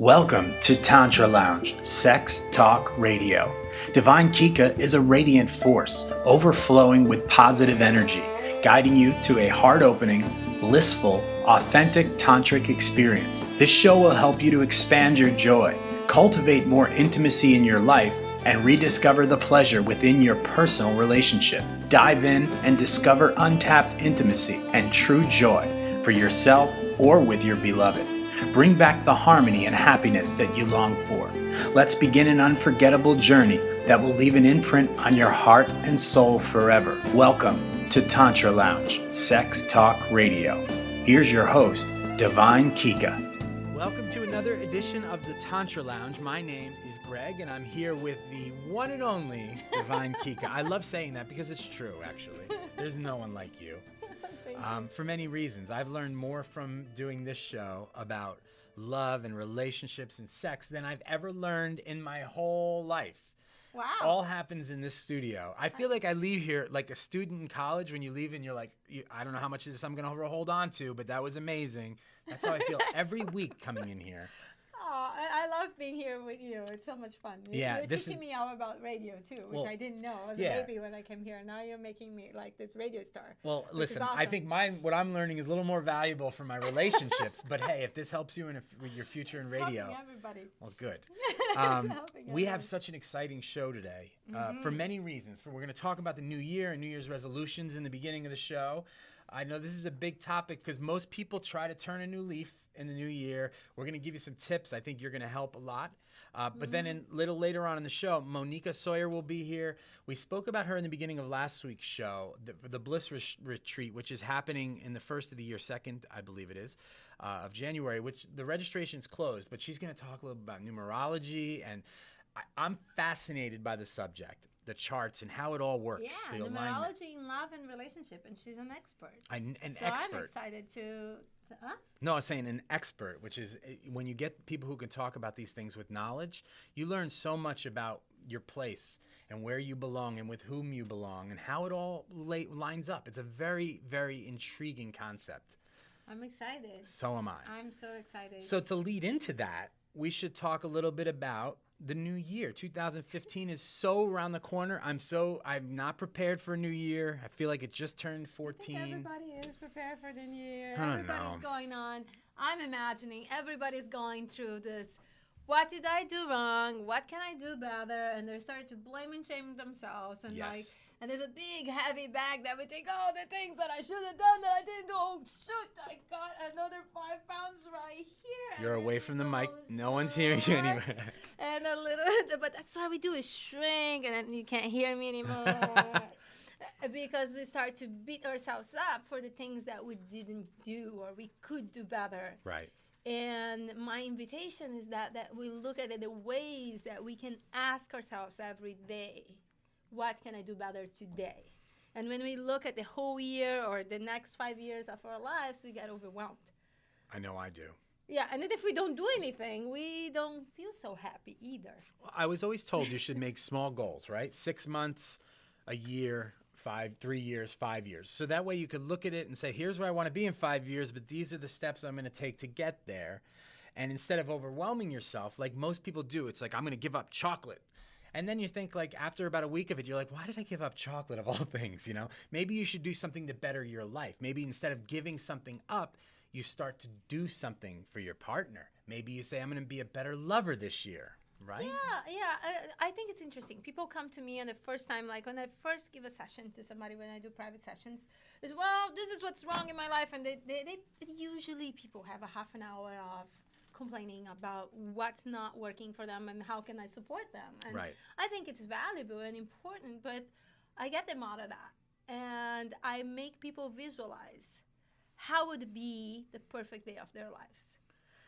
Welcome to Tantra Lounge, Sex Talk Radio. Divine Kika is a radiant force, overflowing with positive energy, guiding you to a heart-opening, blissful, authentic tantric experience. This show will help you to expand your joy, cultivate more intimacy in your life, and rediscover the pleasure within your personal relationship. Dive in and discover untapped intimacy and true joy for yourself or with your beloved. Bring back the harmony and happiness that you long for. Let's begin an unforgettable journey that will leave an imprint on your heart and soul forever. Welcome to Tantra Lounge, Sex Talk Radio. Here's your host, Divine Kika. Welcome to another edition of the Tantra Lounge. My name is Greg, and I'm here with the one and only Divine Kika. I love saying that because it's true, actually. There's no one like you. For many reasons. I've learned more from doing this show about love and relationships and sex than I've ever learned in my whole life. Wow. All happens in this studio. I feel like I leave here like a student in college when you leave and you're like, I don't know how much of this I'm going to hold on to, but that was amazing. That's how I feel every week coming in here. Oh, I love being here with you. It's so much fun. You're teaching me all about radio too, which I didn't know. I was a baby when I came here. Now you're making me like this radio star. Well, listen, awesome. I think what I'm learning is a little more valuable for my relationships. But hey, if this helps you with your future in radio, helping everybody. Well, good. Helping We have such an exciting show today for many reasons. We're going to talk about the new year and New Year's resolutions in the beginning of the show. I know this is a big topic because most people try to turn a new leaf in the new year. We're going to give you some tips. I think you're going to help a lot. But then a little later on in the show, Moneeka Sawyer will be here. We spoke about her in the beginning of last week's show, the Bliss Retreat, which is happening in the first of the year, 2nd, I believe it is, of January, which the registration's closed. But she's going to talk a little about numerology, and I'm fascinated by the subject. The charts and how it all works. Yeah, the numerology in love and relationship, and she's an expert. An so expert. I'm excited to No, I was saying an expert, which is when you get people who can talk about these things with knowledge, you learn so much about your place and where you belong and with whom you belong and how it all lines up. It's a very, very intriguing concept. I'm excited. So am I. I'm so excited. So to lead into that, we should talk a little bit about the new year. 2015 is so around the corner. I'm not prepared for a new year. I feel like it just turned 14. I think everybody is prepared for the new year. I don't Everybody's know. going on. I'm imagining everybody's going through this. What did I do wrong? What can I do better? And they start to blame and shame themselves. And and there's a big heavy bag that we think, oh, the things that I should have done that I didn't do. Oh, shoot, I got another 5 pounds right here. You're away from the mic. No one's hearing you anywhere. And a little, but that's what we do is shrink, and then you can't hear me anymore. Because we start to beat ourselves up for the things that we didn't do or we could do better. Right. And my invitation is that we look at it the ways that we can ask ourselves every day, what can I do better today? And when we look at the whole year or the next 5 years of our lives, we get overwhelmed. I know I do. Yeah, and then if we don't do anything, we don't feel so happy either. Well, I was always told you should make small goals, right? 6 months, a year, 3 years, 5 years. So that way you could look at it and say, here's where I want to be in 5 years, but these are the steps I'm going to take to get there. And instead of overwhelming yourself, like most people do, it's like, I'm going to give up chocolate. And then you think, like, after about a week of it, you're like, why did I give up chocolate of all things, you know? Maybe you should do something to better your life. Maybe instead of giving something up, you start to do something for your partner. Maybe you say, I'm going to be a better lover this year, right? Yeah. I think it's interesting. People come to me and the first time, like when I first give a session to somebody, when I do private sessions, is, well, this is what's wrong in my life. And they usually people have a half an hour of complaining about what's not working for them and how can I support them. And right. I think it's valuable and important, but I get them out of that. And I make people visualize how would it be the perfect day of their lives.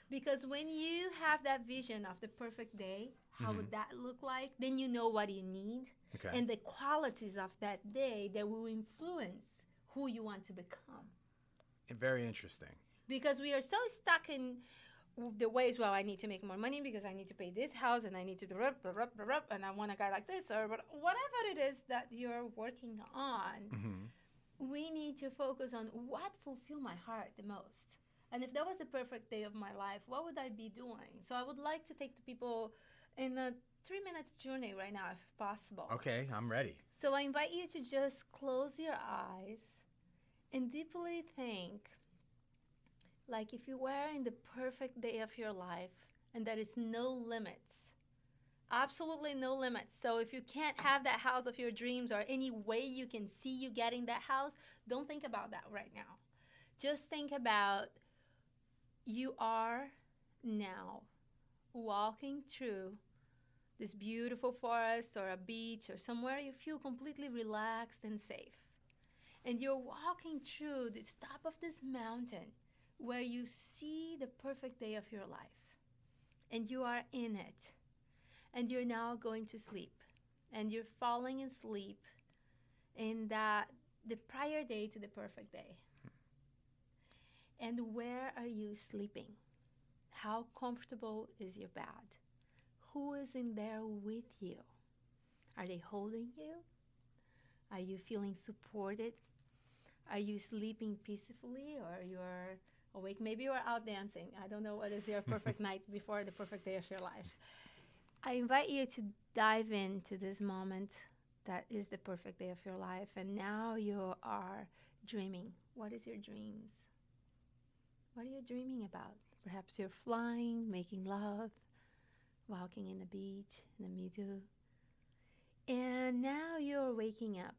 Because when you have that vision of the perfect day, how would that look like? Then you know what you need. Okay. And the qualities of that day that will influence who you want to become. Very interesting. Because we are so stuck in the ways, well, I need to make more money because I need to pay this house and I need to and I want a guy like this or whatever it is that you're working on. We need to focus on what fulfill my heart the most. And if that was the perfect day of my life, what would I be doing? So I would like to take the people in a 3 minutes journey right now, if possible. Okay, I'm ready. So I invite you to just close your eyes and deeply think, like if you were in the perfect day of your life and there is no limits, absolutely no limits. So if you can't have that house of your dreams or any way you can see you getting that house, don't think about that right now. Just think about you are now walking through this beautiful forest or a beach or somewhere you feel completely relaxed and safe. And you're walking through the top of this mountain where you see the perfect day of your life. And you are in it. And you're now going to sleep. And you're falling asleep in the prior day to the perfect day. And where are you sleeping? How comfortable is your bed? Who is in there with you? Are they holding you? Are you feeling supported? Are you sleeping peacefully or you're awake? Maybe you're out dancing. I don't know what is your perfect night before the perfect day of your life. I invite you to dive into this moment that is the perfect day of your life. And now you are dreaming. What is your dreams? What are you dreaming about? Perhaps you're flying, making love, walking in the beach, in the middle. And now you're waking up.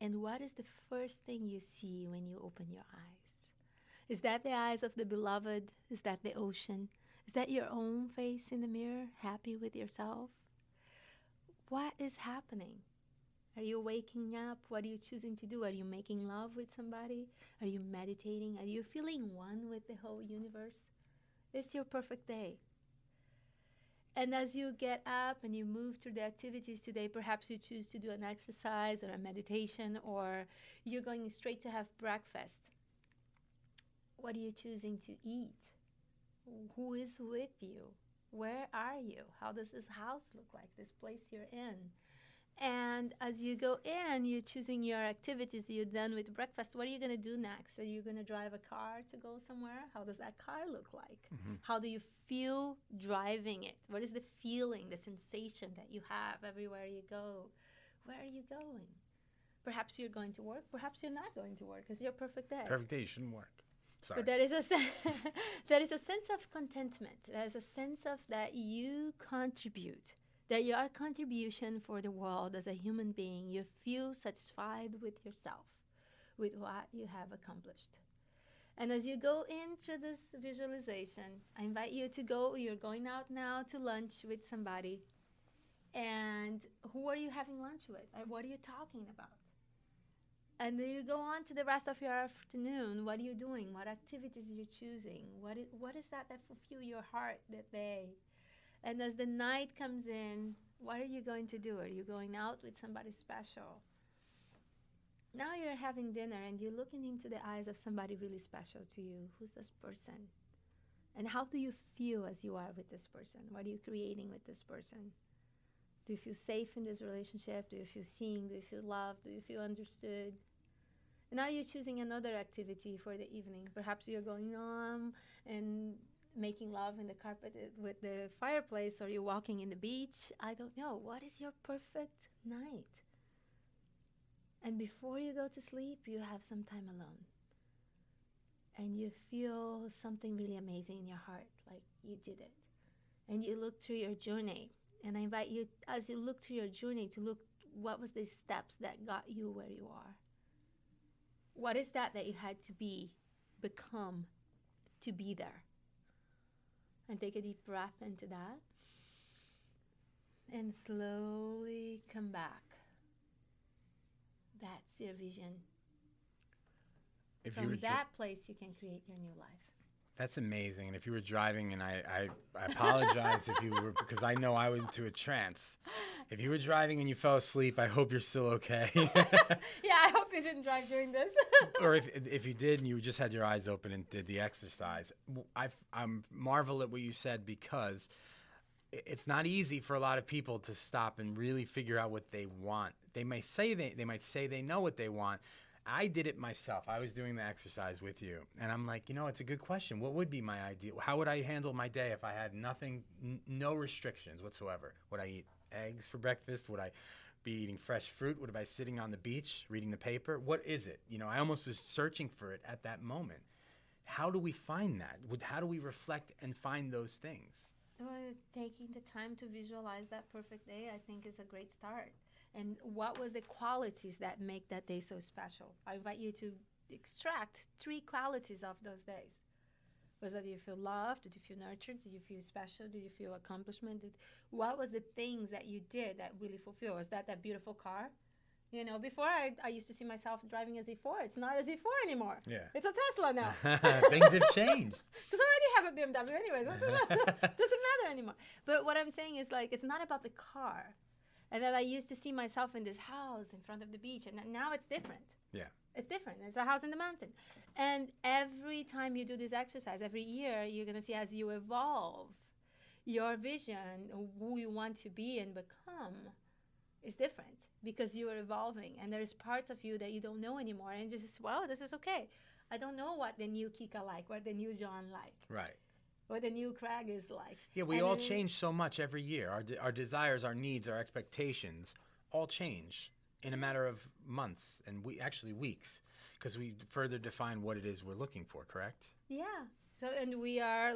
And what is the first thing you see when you open your eyes? Is that the eyes of the beloved? Is that the ocean? Is that your own face in the mirror, happy with yourself? What is happening? Are you waking up? What are you choosing to do? Are you making love with somebody? Are you meditating? Are you feeling one with the whole universe? It's your perfect day. And as you get up and you move through the activities today, perhaps you choose to do an exercise or a meditation, or you're going straight to have breakfast. What are you choosing to eat? Who is with you? Where are you? How does this house look like, this place you're in? And as you go in, you're choosing your activities. You're done with breakfast. What are you going to do next? Are you going to drive a car to go somewhere? How does that car look like? Mm-hmm. How do you feel driving it? What is the feeling, the sensation that you have everywhere you go? Where are you going? Perhaps you're going to work. Perhaps you're not going to work. It's your perfect day. Perfect day. You shouldn't work. Sorry. But there is a sense of contentment. There's a sense of that you contribute. That your contribution for the world as a human being, you feel satisfied with yourself, with what you have accomplished. And as you go into this visualization, I invite you to go, you're going out now to lunch with somebody. And who are you having lunch with? And what are you talking about? And then you go on to the rest of your afternoon. What are you doing? What activities are you choosing? What is that fulfill your heart that day? And as the night comes in, what are you going to do? Are you going out with somebody special? Now you're having dinner and you're looking into the eyes of somebody really special to you. Who's this person? And how do you feel as you are with this person? What are you creating with this person? Do you feel safe in this relationship? Do you feel seen? Do you feel loved? Do you feel understood? And now you're choosing another activity for the evening. Perhaps you're going on and making love in the carpet with the fireplace, or you're walking in the beach. I don't know. What is your perfect night? And before you go to sleep, you have some time alone. And you feel something really amazing in your heart, like you did it. And you look through your journey. And I invite you, as you look through your journey, to look what was the steps that got you where you are. What is that you had to become, to be there? And take a deep breath into that. And slowly come back. That's your vision. From that place, you can create your new life. That's amazing. And if you were driving, and I apologize if you were, because I know I went into a trance. If you were driving and you fell asleep, I hope you're still okay. Yeah, I hope you didn't drive during this. Or if you did and you just had your eyes open and did the exercise. I'm marvel at what you said, because it's not easy for a lot of people to stop and really figure out what they want. They might say they know what they want. I did it myself. I was doing the exercise with you, and I'm like, it's a good question. What would be my ideal? How would I handle my day if I had nothing, no restrictions whatsoever? Would I eat eggs for breakfast? Would I be eating fresh fruit? Would I be sitting on the beach reading the paper? What is it? I almost was searching for it at that moment. How do we find that? How do we reflect and find those things? Well, taking the time to visualize that perfect day, I think, is a great start. And what was the qualities that make that day so special? I invite you to extract 3 qualities of those days. Was that, did you feel loved? Did you feel nurtured? Did you feel special? Did you feel accomplishment? What was the things that you did that really fulfilled? Was that beautiful car? Before I used to see myself driving a Z4. It's not a Z4 anymore. Yeah. It's a Tesla now. Things have changed. Because I already have a BMW anyways. Doesn't matter anymore. But what I'm saying is, like, it's not about the car. And then I used to see myself in this house in front of the beach, and now it's different. Yeah. It's different. It's a house in the mountain. And every time you do this exercise, every year, you're going to see as you evolve, your vision, who you want to be and become, is different because you are evolving. And there's parts of you that you don't know anymore. And just, well, this is okay. I don't know what the new Kika like, what the new John like. Right. What the new Craig is like. Yeah, we all change so much every year. Our desires, our needs, our expectations all change in a matter of months and actually weeks, because we further define what it is we're looking for, correct? Yeah. So, and we are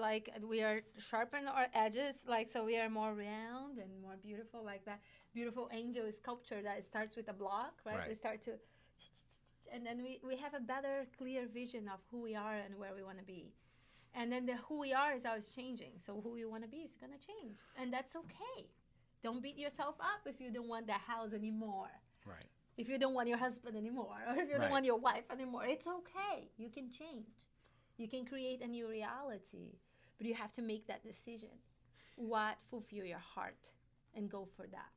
sharpen our edges, so we are more round and more beautiful, like that beautiful angel sculpture that starts with a block, right? We start to, and then we have a better, clear vision of who we are and where we want to be. And then who we are is always changing. So who you want to be is going to change. And that's okay. Don't beat yourself up if you don't want that house anymore. Right. If you don't want your husband anymore, or if you don't want your wife anymore. It's okay. You can change. You can create a new reality. But you have to make that decision. What fulfills your heart? And go for that.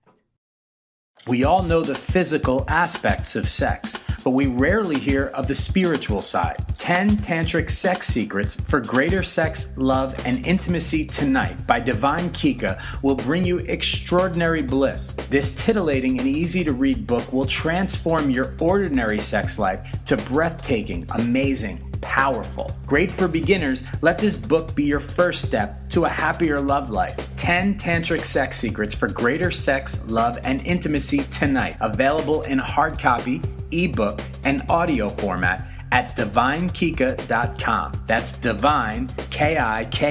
We all know the physical aspects of sex, but we rarely hear of the spiritual side. 10 Tantric Sex Secrets for Greater Sex, Love, and Intimacy Tonight by Divine Kika will bring you extraordinary bliss. This titillating and easy-to-read book will transform your ordinary sex life to breathtaking, amazing, powerful. Great for beginners, let this book be your first step to a happier love life. 10 Tantric Sex Secrets for Greater Sex, Love, and Intimacy Tonight. Available in hard copy, ebook, and audio format at divinekika.com. That's divine, Kika.com.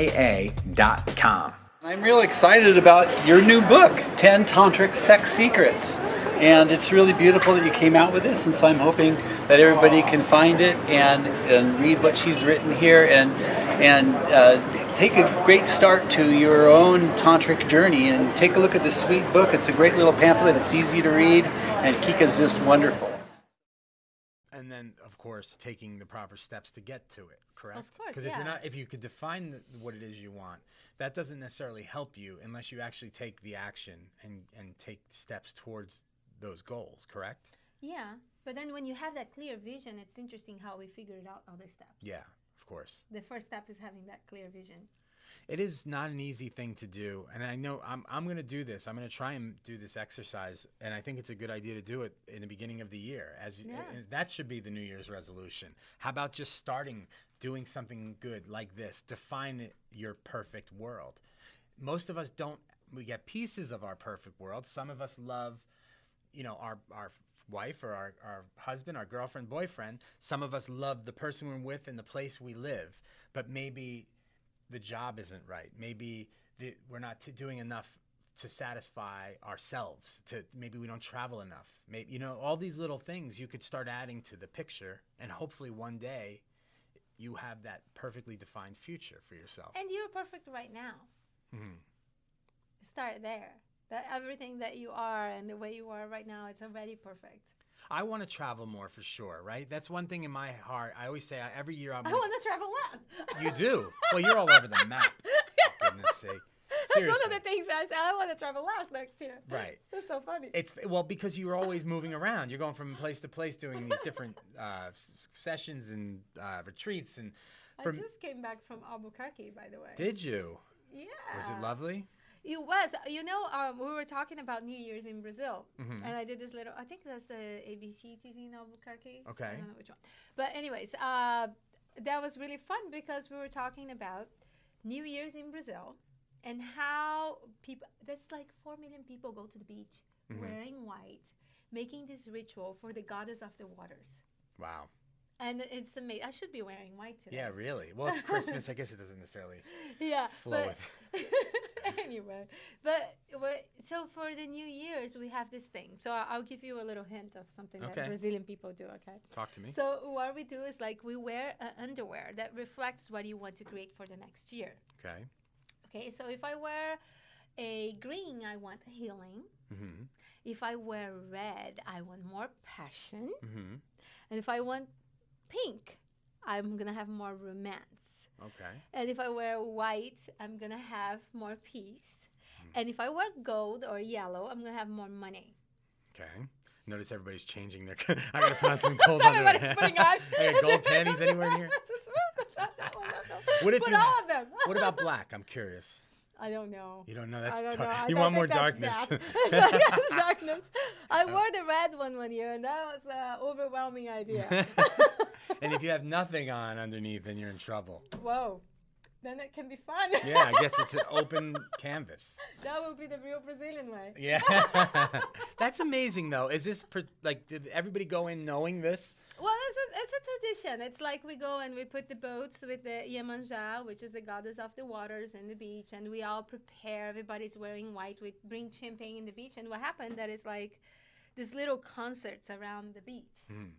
I'm real excited about your new book, 10 Tantric Sex Secrets. And it's really beautiful that you came out with this, and so I'm hoping that everybody can find it and read what she's written here and take a great start to your own tantric journey and take a look at this sweet book. It's a great little pamphlet. It's easy to read, and Kika's just wonderful. And then, of course, taking the proper steps to get to it, correct? Of course, because if you could define what it is you want, that doesn't necessarily help you unless you actually take the action and take steps towards those goals, correct? Yeah, but then when you have that clear vision, it's interesting how we figured out other steps. Yeah, of course. The first step is having that clear vision. It is not an easy thing to do, and I know I'm going to do this. I'm going to try and do this exercise, and I think it's a good idea to do it in the beginning of the year. That should be the New Year's resolution. How about just doing something good like this? Define your perfect world. Most of us don't. We get pieces of our perfect world. Some of us love, our wife or our husband, our girlfriend, boyfriend. Some of us love the person we're with and the place we live, but maybe the job isn't right. Maybe we're not doing enough to satisfy ourselves. Maybe we don't travel enough. Maybe, all these little things you could start adding to the picture, and hopefully one day you have that perfectly defined future for yourself. And you're perfect right now. Mm-hmm. Start there. That everything that you are and the way you are right now, it's already perfect. I want to travel more for sure, right? That's one thing in my heart. I always say every year I want to travel less. You do? Well, you're all over the map. For goodness sake. Seriously. That's one of the things I say. I want to travel less next year. Right. That's so funny. Because you're always moving around. You're going from place to place doing these different sessions and retreats. And I just came back from Albuquerque, by the way. Did you? Yeah. Was it lovely? It was. We were talking about New Year's in Brazil, Mm-hmm. and I did this little. I think that's the ABC TV in Albuquerque. Okay. I don't know which one. But anyways, that was really fun because we were talking about New Year's in Brazil and how people. That's like 4 million people go to the beach wearing white, making this ritual for the goddess of the waters. Wow. And it's amazing. I should be wearing white today. Yeah, really. Well, it's Christmas. I guess it doesn't necessarily but flow with anyway. So for the New Year's, we have this thing. So I'll give you a little hint of something that Brazilian people do, okay? Talk to me. So what we do is like we wear underwear that reflects what you want to create for the next year. Okay. Okay, so if I wear a green, I want healing. Mm-hmm. If I wear red, I want more passion. Mm-hmm. And if I want pink, I'm going to have more romance. Okay. And if I wear white, I'm going to have more peace. And if I wear gold or yellow, I'm going to have more money. Okay. Notice everybody's changing their... I got to put on some gold underwear. Everybody's putting on. I got gold panties anywhere in here? What if Put you all of them. What about black? I'm curious. I don't know. You don't know? I That's don't know. You I want more think darkness. that's darkness. I wore the red one year, and that was an overwhelming idea. And if you have nothing on underneath, then you're in trouble. Whoa. Then it can be fun. Yeah, I guess it's an open canvas. That would be the real Brazilian way. Yeah. That's amazing, though. Is this, did everybody go in knowing this? Well, it's a tradition. It's like we go and we put the boats with the Iemanjá, which is the goddess of the waters, in the beach, and we all prepare. Everybody's wearing white. We bring champagne in the beach, and what happened, that is like these little concerts around the beach. Mm.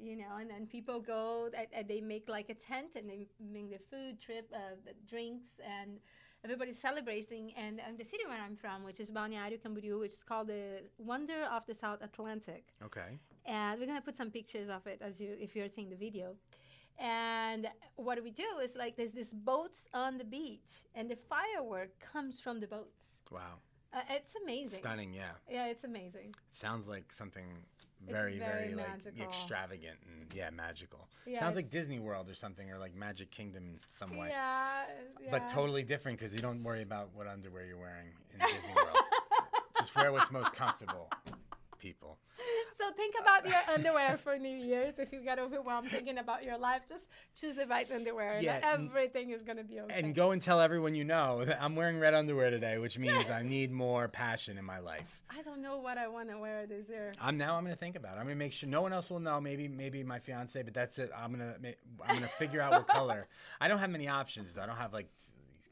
And then people go, and they make like a tent, and they bring the food, the drinks, and everybody's celebrating. And the city where I'm from, which is Balneário Camboriú, which is called the Wonder of the South Atlantic. Okay. And we're gonna put some pictures of it if you're seeing the video. And what we do is like there's these boats on the beach, and the firework comes from the boats. Wow. It's amazing. Stunning, yeah. Yeah, it's amazing. Sounds like something It's very very like magical. extravagant and magical. Yeah, Sounds like Disney World or something, or like Magic Kingdom in some way. Yeah. But totally different because you don't worry about what underwear you're wearing in Disney World. Just wear what's most comfortable, people. So think about your underwear for New Year's. If you get overwhelmed thinking about your life, just choose the right underwear, and everything is gonna be okay. And go and tell everyone you know that I'm wearing red underwear today, which means I need more passion in my life. I don't know what I want to wear this year. I'm gonna think about it. I'm gonna make sure no one else will know. Maybe my fiance, but that's it. I'm gonna figure out what color. I don't have many options though. I don't have like.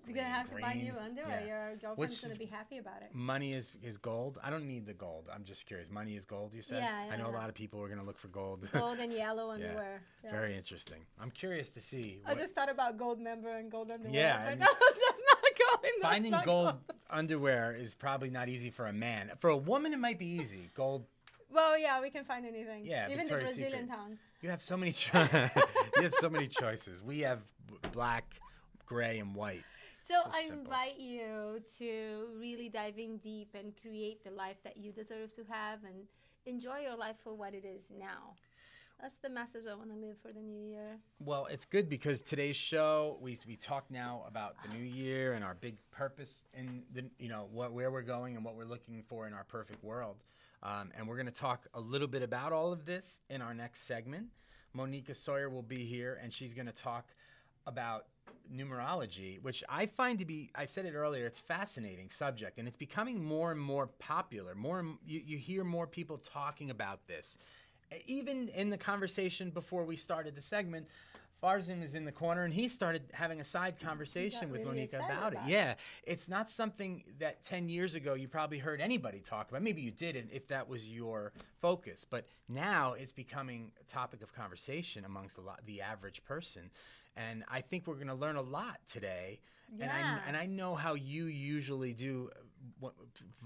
You're going to have to buy new underwear. Yeah. Your girlfriend's going to be happy about it. Money is gold? I don't need the gold. I'm just curious. Money is gold, you said? Yeah. I know a lot of people are going to look for gold. Gold and yellow underwear. Yeah. Very interesting. I'm curious to see. I just thought about gold member and gold underwear. Yeah. But that was just not going. Finding gold underwear is probably not easy for a man. For a woman, it might be easy. Gold. Well, yeah, we can find anything. Yeah, even Victoria's the Brazilian Secret. tongue. You have so many. You have so many choices. We have black, gray, and white. So I simple. invite you to really dive in deep and create the life that you deserve to have, and enjoy your life for what it is now. That's the message I want to live for the new year. Well, it's good because today's show, we talk now about the new year and our big purpose and where we're going and what we're looking for in our perfect world. And we're going to talk a little bit about all of this in our next segment. Moneeka Sawyer will be here, and she's going to talk about numerology, which I find to be, I said it earlier, it's a fascinating subject, and it's becoming more and more popular. You hear more people talking about this. Even in the conversation before we started the segment, Farzin is in the corner, and he started having a side conversation with really Moneeka about it. Yeah, it's not something that 10 years ago you probably heard anybody talk about. Maybe you did if that was your focus, but now it's becoming a topic of conversation amongst the average person. And I think we're going to learn a lot today. Yeah. And I know how you usually do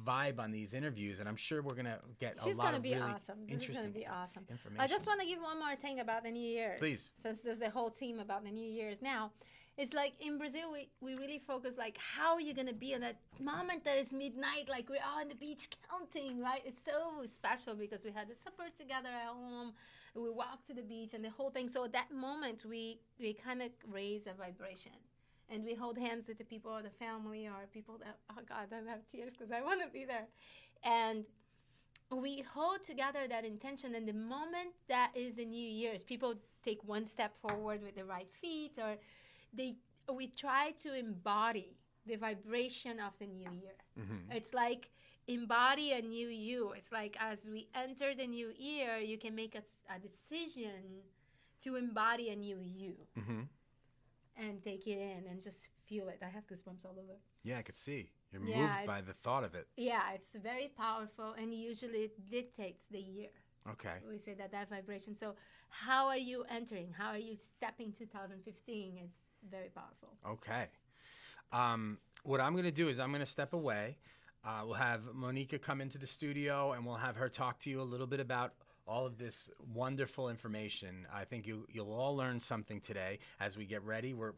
vibe on these interviews, and I'm sure we're going to get a lot of really awesome. This is going to be awesome. Information. I just want to give one more thing about the New Year's. Please. Since there's the whole team about the New Year's now. It's like in Brazil, we really focus like how are you going to be on that moment that is midnight, like we're all on the beach counting, right? It's so special because we had the supper together at home. We walked to the beach and the whole thing. So at that moment, we kind of raise a vibration. and we hold hands with the people or the family or people that, oh God, I have tears because I want to be there. And we hold together that intention, and the moment that is the New Year's, people take one step forward with the right feet, or we try to embody the vibration of the new year. Mm-hmm. It's like embody a new you. It's like as we enter the new year, you can make a decision to embody a new you. Mm-hmm. And take it in and just feel it. I have goosebumps all over. Yeah, I could see. You're moved by the thought of it. Yeah, it's very powerful, and usually it dictates the year. Okay. We say that vibration. So how are you entering? How are you stepping 2015? It's very powerful. Okay. What I'm going to do is I'm going to step away. We'll have Moneeka come into the studio, and we'll have her talk to you a little bit about all of this wonderful information. I think you'll all learn something today as we get ready. We're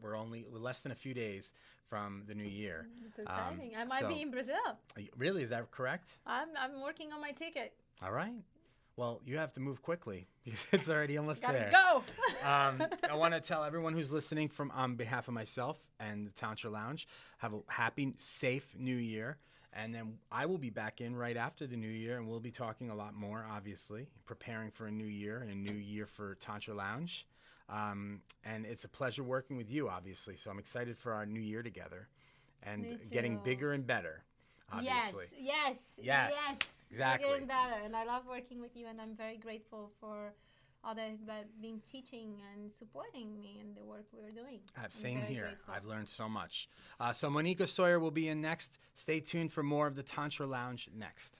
less than a few days from the new year. It's exciting. I might be in Brazil. Really? Is that correct? I'm working on my ticket. All right. Well, you have to move quickly because it's already almost there. Gotta go. I want to tell everyone who's listening on behalf of myself and the Tantra Lounge, have a happy, safe new year. And then I will be back in right after the new year, and we'll be talking a lot more, obviously, preparing for a new year and a new year for Tantra Lounge. And it's a pleasure working with you, obviously. So I'm excited for our new year together and getting bigger and better, obviously. Yes. Exactly. Bigger and better. And I love working with you, and I'm very grateful for all that being teaching and supporting me in the work we're doing. Same here. Grateful. I've learned so much. So Moneeka Sawyer will be in next. Stay tuned for more of the Tantra Lounge next.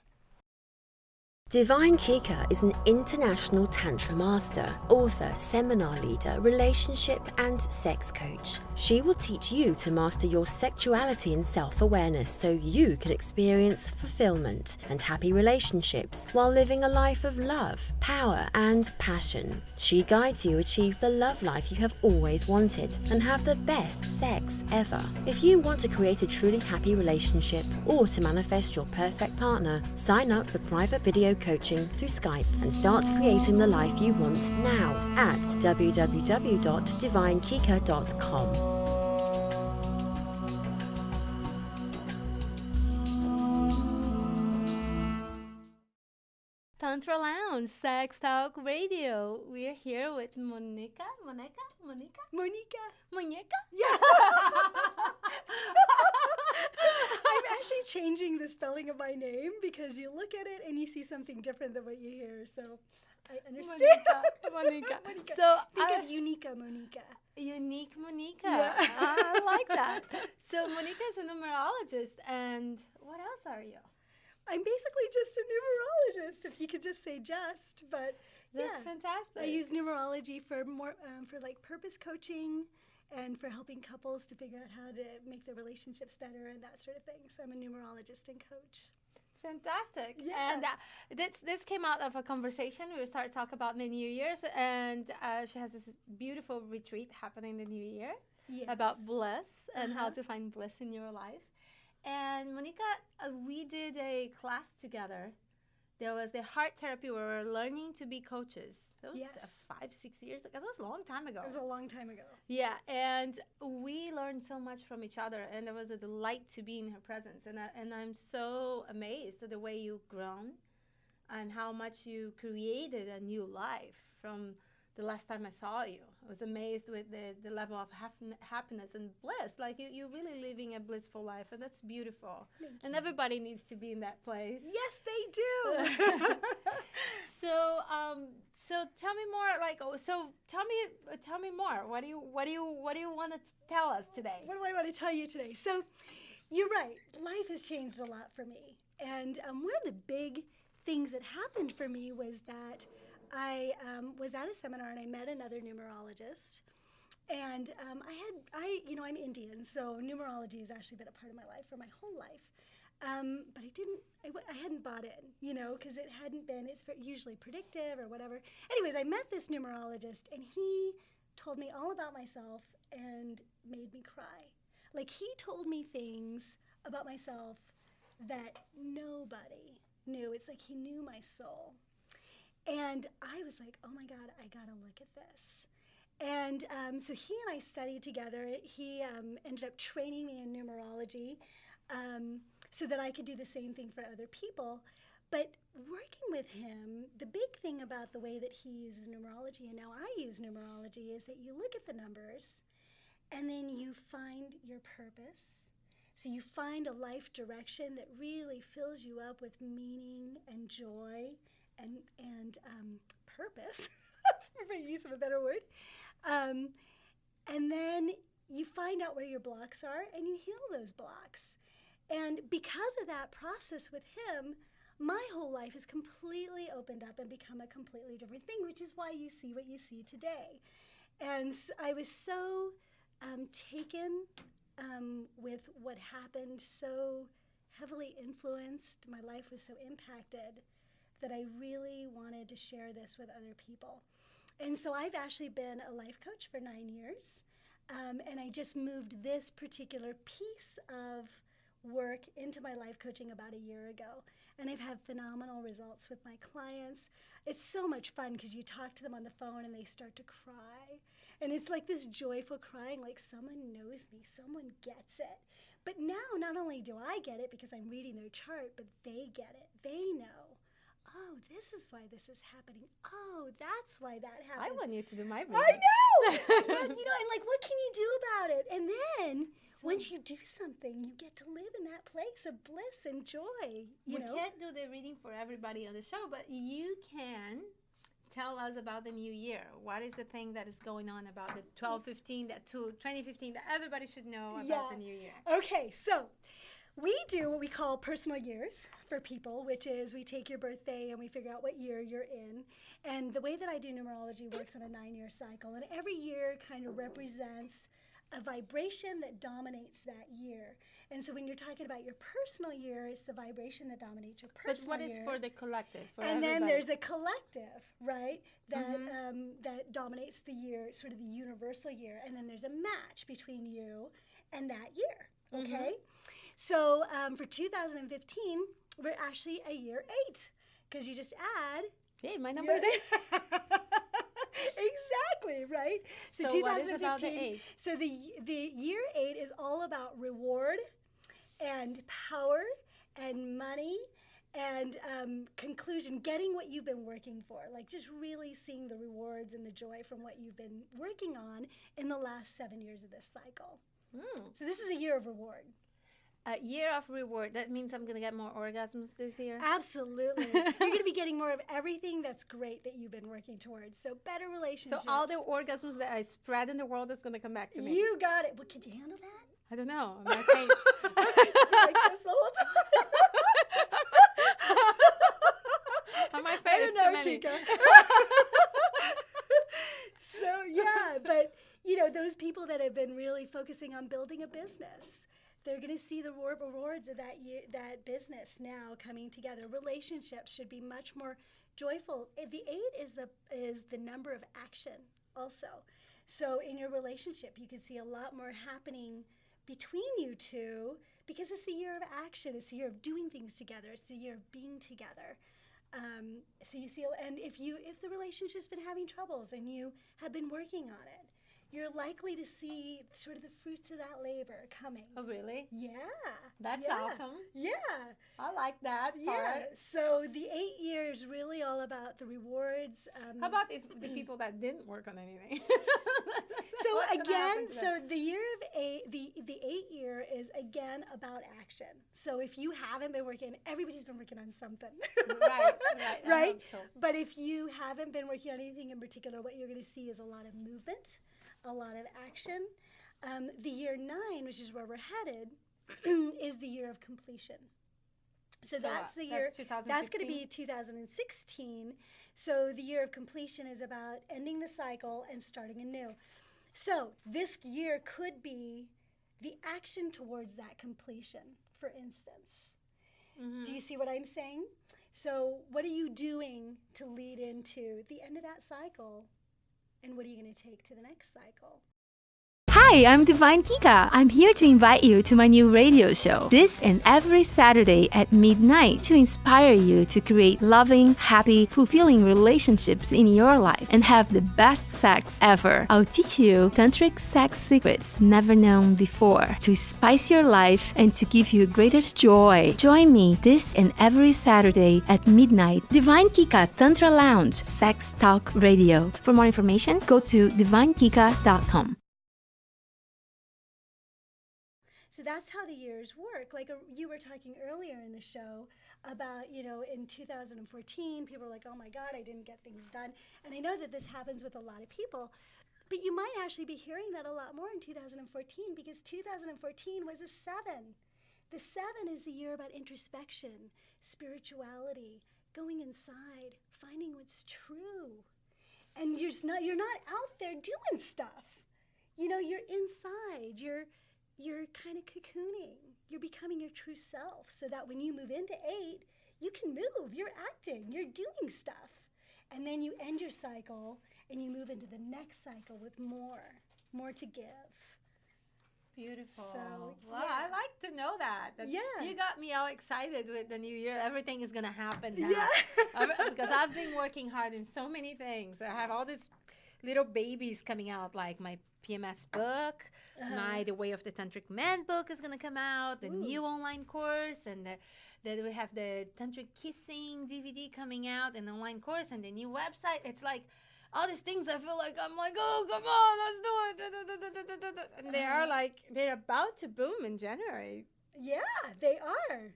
Divine Kika is an international Tantra master, author, seminar leader, relationship and sex coach. She will teach you to master your sexuality and self-awareness so you can experience fulfillment and happy relationships while living a life of love, power and passion. She guides you achieve the love life you have always wanted and have the best sex ever. If you want to create a truly happy relationship or to manifest your perfect partner, sign up for private video coaching through Skype and start creating the life you want now at www.divinekika.com. Tantra Lounge, Sex Talk Radio. We're here with Moneeka. Yeah. I'm actually changing the spelling of my name because you look at it and you see something different than what you hear. So I understand. Moneeka. So think of Unica Moneeka. Unique Moneeka. Yeah. I like that. So Moneeka is a numerologist, and what else are you? I'm basically just a numerologist, if you could just say just, but that's fantastic. I use numerology for more for like purpose coaching and for helping couples to figure out how to make their relationships better and that sort of thing. So I'm a numerologist and coach. Fantastic. Yeah. And this came out of a conversation. We started talking about the New Year's, and she has this beautiful retreat happening in the New Year about bliss and how to find bliss in your life. And Moneeka, we did a class together. There was the heart therapy where we were learning to be coaches. That was 5-6 years ago. That was a long time ago. It was a long time ago. Yeah, and we learned so much from each other, and it was a delight to be in her presence. And I'm so amazed at the way you've grown and how much you created a new life from the last time I saw you. I was amazed with the level of happiness and bliss. Like you're really living a blissful life, and that's beautiful. And everybody needs to be in that place. Yes, they do. So tell me more. Tell me more. What do you want to tell us today? What do I want to tell you today? So, you're right. Life has changed a lot for me, and one of the big things that happened for me was that I was at a seminar and I met another numerologist, and I'm Indian, so numerology has actually been a part of my life for my whole life, but I hadn't bought in, because it hadn't been, it's usually predictive or whatever. Anyways, I met this numerologist and he told me all about myself and made me cry. Like he told me things about myself that nobody knew. It's like he knew my soul. And I was like, oh my God, I gotta look at this. And so he and I studied together. He ended up training me in numerology so that I could do the same thing for other people. But working with him, the big thing about the way that he uses numerology, and now I use numerology, is that you look at the numbers and then you find your purpose. So you find a life direction that really fills you up with meaning and joy and purpose, for use of a better word. And then you find out where your blocks are and you heal those blocks. And because of that process with him, my whole life has completely opened up and become a completely different thing, which is why you see what you see today. And I was so taken with what happened, so heavily influenced, my life was so impacted, that I really wanted to share this with other people. And so I've actually been a life coach for 9 years, and I just moved this particular piece of work into my life coaching about a year ago. And I've had phenomenal results with my clients. It's so much fun because you talk to them on the phone and they start to cry. And it's like this joyful crying, like someone knows me, someone gets it. But now not only do I get it because I'm reading their chart, but they get it. They know, oh, this is why this is happening. Oh, that's why that happened. I want you to do my reading. I know! And then, and like, what can you do about it? And then once you do something, you get to live in that place of bliss and joy. We can't do the reading for everybody on the show, but you can tell us about the new year. What is the thing that is going on about the 2015 that everybody should know about the new year? Okay, so we do what we call personal years for people, which is we take your birthday and we figure out what year you're in. And the way that I do numerology works on a 9-year cycle, and every year kind of represents a vibration that dominates that year. And so when you're talking about your personal year, it's the vibration that dominates your personal year. But what is for the collective? And then there's the collective, right, that that dominates the year, sort of the universal year. And then there's a match between you and that year, okay? So for 2015, we're actually a year 8, because you just add. Hey, my number is 8. Exactly, right? So 2015, what is about the 8? So the year 8 is all about reward and power and money and conclusion, getting what you've been working for, like just really seeing the rewards and the joy from what you've been working on in the last 7 years of this cycle. So this is a year of reward. A year of reward. That means I'm going to get more orgasms this year? Absolutely. You're going to be getting more of everything that's great that you've been working towards. So better relationships. So all the orgasms that I spread in the world is going to come back to me. You got it. But could you handle that? I don't know. I'm not saying. Like this the whole time. On my face, I don't know, too many. Kika. So yeah, but those people that have been really focusing on building a business, they're going to see the rewards of that business now coming together. Relationships should be much more joyful. The 8 is the number of action also. So in your relationship, you can see a lot more happening between you two because it's the year of action. It's the year of doing things together. It's the year of being together. So you see, and if the relationship's been having troubles and you have been working on it, you're likely to see sort of the fruits of that labor coming. Oh, really? Yeah. That's awesome. Yeah. I like that part. Yeah. So the 8 years really all about the rewards. How about if the people that didn't work on anything? So again, so the year of 8, the 8 year is again about action. So if you haven't been working, everybody's been working on something. Right. Right? I hope so. But if you haven't been working on anything in particular, what you're going to see is a lot of movement, a lot of action. The year 9, which is where we're headed, is the year of completion. So that's the year. That's going to be 2016. So the year of completion is about ending the cycle and starting anew. So this year could be the action towards that completion, for instance. Do you see what I'm saying? So what are you doing to lead into the end of that cycle? And what are you going to take to the next cycle? Hi, I'm Divine Kika. I'm here to invite you to my new radio show, this and every Saturday at midnight, to inspire you to create loving, happy, fulfilling relationships in your life and have the best sex ever. I'll teach you tantric sex secrets never known before to spice your life and to give you greater joy. Join me this and every Saturday at midnight. Divine Kika Tantra Lounge, Sex Talk Radio. For more information, go to divinekika.com. So that's how the years work. Like you were talking earlier in the show about, in 2014, people were like, oh my God, I didn't get things done. And I know that this happens with a lot of people, but you might actually be hearing that a lot more in 2014 because 2014 was a 7. The 7 is the year about introspection, spirituality, going inside, finding what's true. And you're not out there doing stuff. You're inside, you're kind of cocooning. You're becoming your true self so that when you move into 8, you can move, you're acting, you're doing stuff. And then you end your cycle and you move into the next cycle with more to give. Beautiful. So, well, yeah. I like to know that. Yeah. You got me all excited with the new year. Everything is going to happen now. Yeah. Because I've been working hard in so many things. I have all these little babies coming out, like my PMS book, The Way of the Tantric Man book is going to come out, the new online course, and then we have the Tantric Kissing DVD coming out, and the online course, and the new website. It's like all these things. I feel like I'm like, oh, come on, let's do it. And they're about to boom in January. Yeah, they are.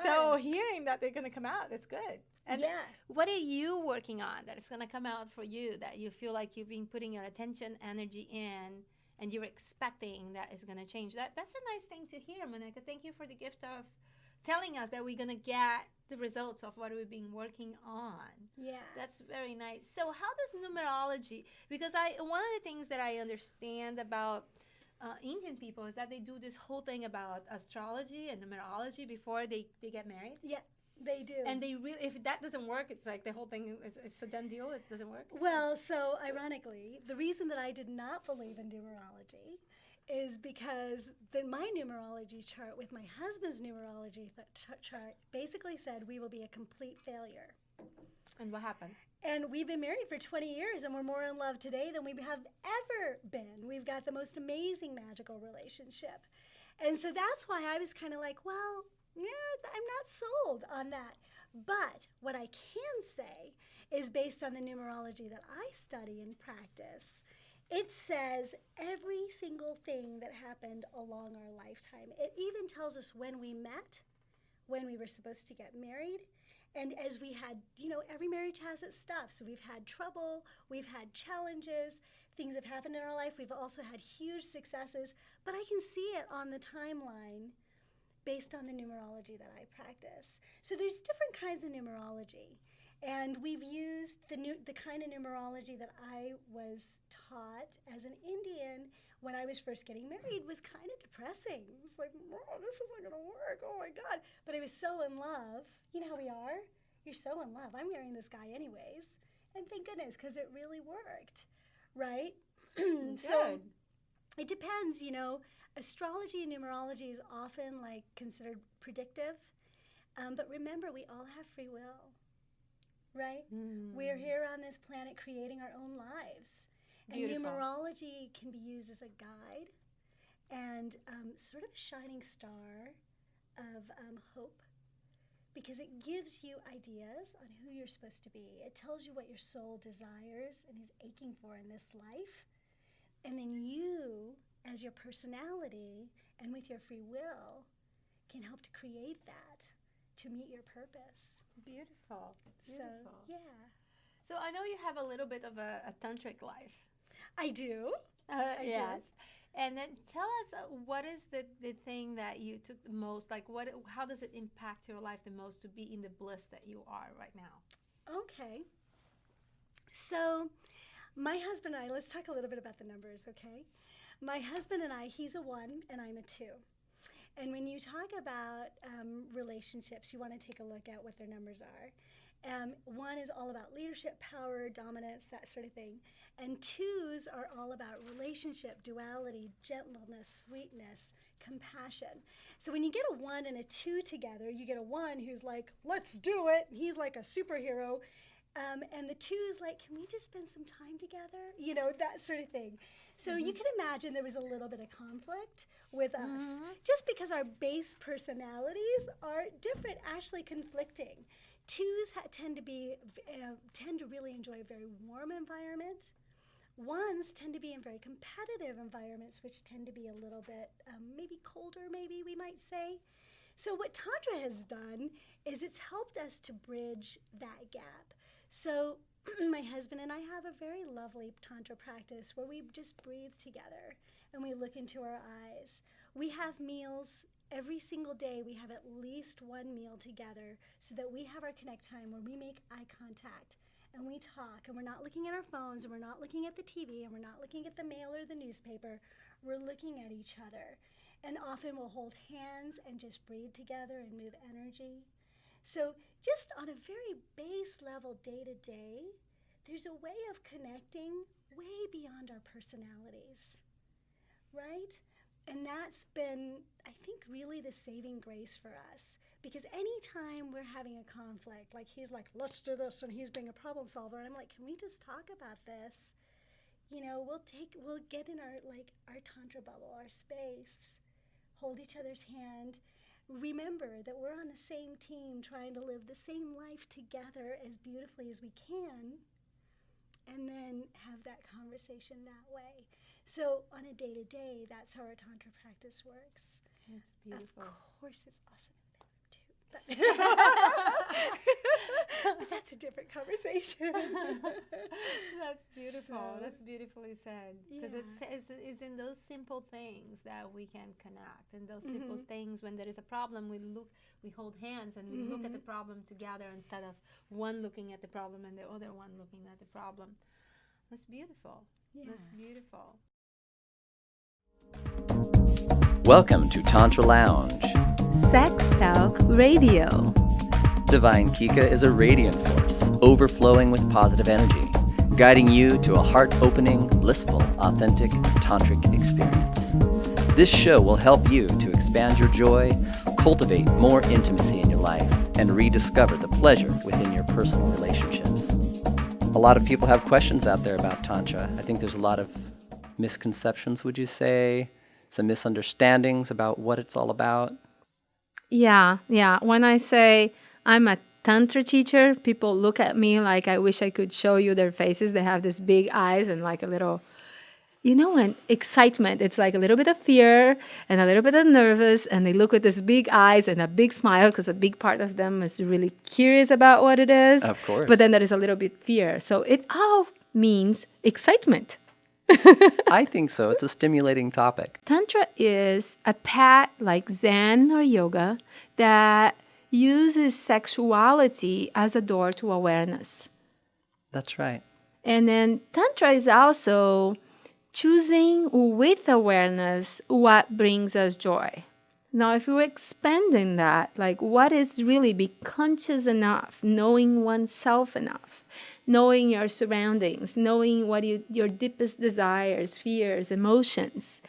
So hearing that they're going to come out, that's good. And what are you working on that is going to come out for you that you feel like you've been putting your attention, energy in, and you're expecting that is going to change? That's a nice thing to hear, Moneeka. Thank you for the gift of telling us that we're going to get the results of what we've been working on. Yeah. That's very nice. So how does numerology, because one of the things that I understand about Indian people is that they do this whole thing about astrology and numerology before they get married. Yeah. They do. And they really, if that doesn't work, it's like the whole thing, it's a done deal. It doesn't work. Well, so ironically, the reason that I did not believe in numerology is because my numerology chart with my husband's numerology chart basically said we will be a complete failure. And what happened? And we've been married for 20 years, and we're more in love today than we have ever been. We've got the most amazing, magical relationship. And so that's why I was kind of like, well, yeah, I'm not sold on that. But what I can say is based on the numerology that I study and practice, it says every single thing that happened along our lifetime. It even tells us when we met, when we were supposed to get married, and as we had, every marriage has its stuff. So we've had trouble, we've had challenges, things have happened in our life. We've also had huge successes, but I can see it on the timeline based on the numerology that I practice. So there's different kinds of numerology. And we've used the kind of numerology that I was taught as an Indian when I was first getting married was kind of depressing. It was like, oh, this isn't going to work. Oh, my God. But I was so in love. You know how we are? You're so in love. I'm marrying this guy anyways. And thank goodness, because it really worked, right? So it depends, Astrology and numerology is often considered predictive. But remember, we all have free will. Right? We're here on this planet creating our own lives. Beautiful. And numerology can be used as a guide and sort of a shining star of hope, because it gives you ideas on who you're supposed to be. It tells you what your soul desires and is aching for in this life. And then you, as your personality and with your free will, can help to create that to meet your purpose. Beautiful. So, yeah. So I know you have a little bit of a tantric life. I do. I yes. do. And then tell us what is the thing that you took the most, how does it impact your life the most to be in the bliss that you are right now? Okay. So my husband and I, let's talk a little bit about the numbers, okay? My husband and I, he's a 1 and I'm a 2. And when you talk about relationships, you want to take a look at what their numbers are. 1 is all about leadership, power, dominance, that sort of thing. And 2s are all about relationship, duality, gentleness, sweetness, compassion. So when you get a 1 and a 2 together, you get a 1 who's like, let's do it. He's like a superhero. And the 2 is like, can we just spend some time together? You know, that sort of thing. So you can imagine there was a little bit of conflict with us, just because our base personalities are different, actually conflicting. 2s tend to really enjoy a very warm environment. 1s tend to be in very competitive environments, which tend to be a little bit maybe colder, maybe we might say. So what Tantra has done is it's helped us to bridge that gap. So my husband and I have a very lovely Tantra practice where we just breathe together and we look into our eyes. We have meals every single day. We have at least one meal together so that we have our connect time where we make eye contact and we talk, and we're not looking at our phones, and we're not looking at the TV, and we're not looking at the mail or the newspaper. We're looking at each other. And often we'll hold hands and just breathe together and move energy. So just on a very base level, day to day, there's a way of connecting way beyond our personalities, right? And that's been, I think, really the saving grace for us. Because anytime we're having a conflict, like he's like, let's do this, and he's being a problem solver, and I'm like, can we just talk about this? You know, we'll get in our Tantra bubble, our space, hold each other's hand, remember that we're on the same team trying to live the same life together as beautifully as we can, and then have that conversation that way. So on a day-to-day, that's how our Tantra practice works. That's beautiful. Of course, it's awesome in the bedroom too. But, but that's a different conversation. That's beautiful. So, That's beautifully said. Because it's in those simple things that we can connect. In those simple things, when there is a problem, we hold hands and we look at the problem together instead of one looking at the problem and the other one looking at the problem. That's beautiful. Yeah. That's beautiful. Welcome to Tantra Lounge. Sex Talk Radio. Divine Kika is a radiant force, overflowing with positive energy, guiding you to a heart-opening, blissful, authentic, tantric experience. This show will help you to expand your joy, cultivate more intimacy in your life, and rediscover the pleasure within your personal relationships. A lot of people have questions out there about Tantra. I think there's a lot of misconceptions, would you say? Some misunderstandings about what it's all about? Yeah. When I say I'm a Tantra teacher, people look at me like I wish I could show you their faces. They have these big eyes and like a little, when excitement, it's like a little bit of fear and a little bit of nervous, and they look with these big eyes and a big smile because a big part of them is really curious about what it is. Of course. But then there is a little bit fear. So it all means excitement. I think so. It's a stimulating topic. Tantra is a path like Zen or yoga that uses sexuality as a door to awareness. That's right. And then Tantra is also choosing with awareness what brings us joy. Now, if we're expanding that, like what is really be conscious enough, knowing oneself enough, knowing your surroundings, knowing what your deepest desires, fears, emotions,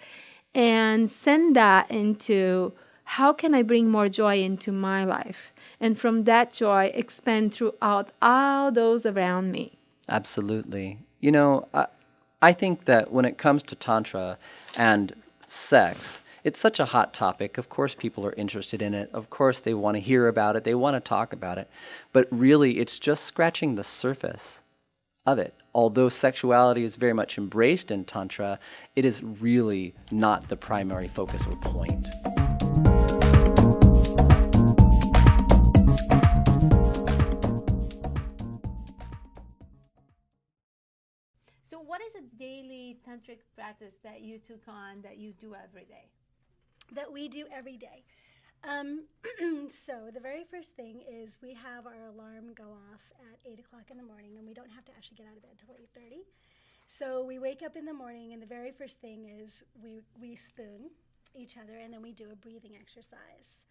and send that into how can I bring more joy into my life? And from that joy, expand throughout all those around me. Absolutely. I think that when it comes to Tantra and sex, it's such a hot topic. Of course, people are interested in it. Of course, they want to hear about it. They want to talk about it. But really, it's just scratching the surface of it. Although sexuality is very much embraced in Tantra, it is really not the primary focus or point. So what is a daily tantric practice that you took on that you do every day? That we do every day. So the very first thing is we have our alarm go off at 8 o'clock in the morning, and we don't have to actually get out of bed till 8:30. So we wake up in the morning, and the very first thing is we spoon each other, and then we do a breathing exercise.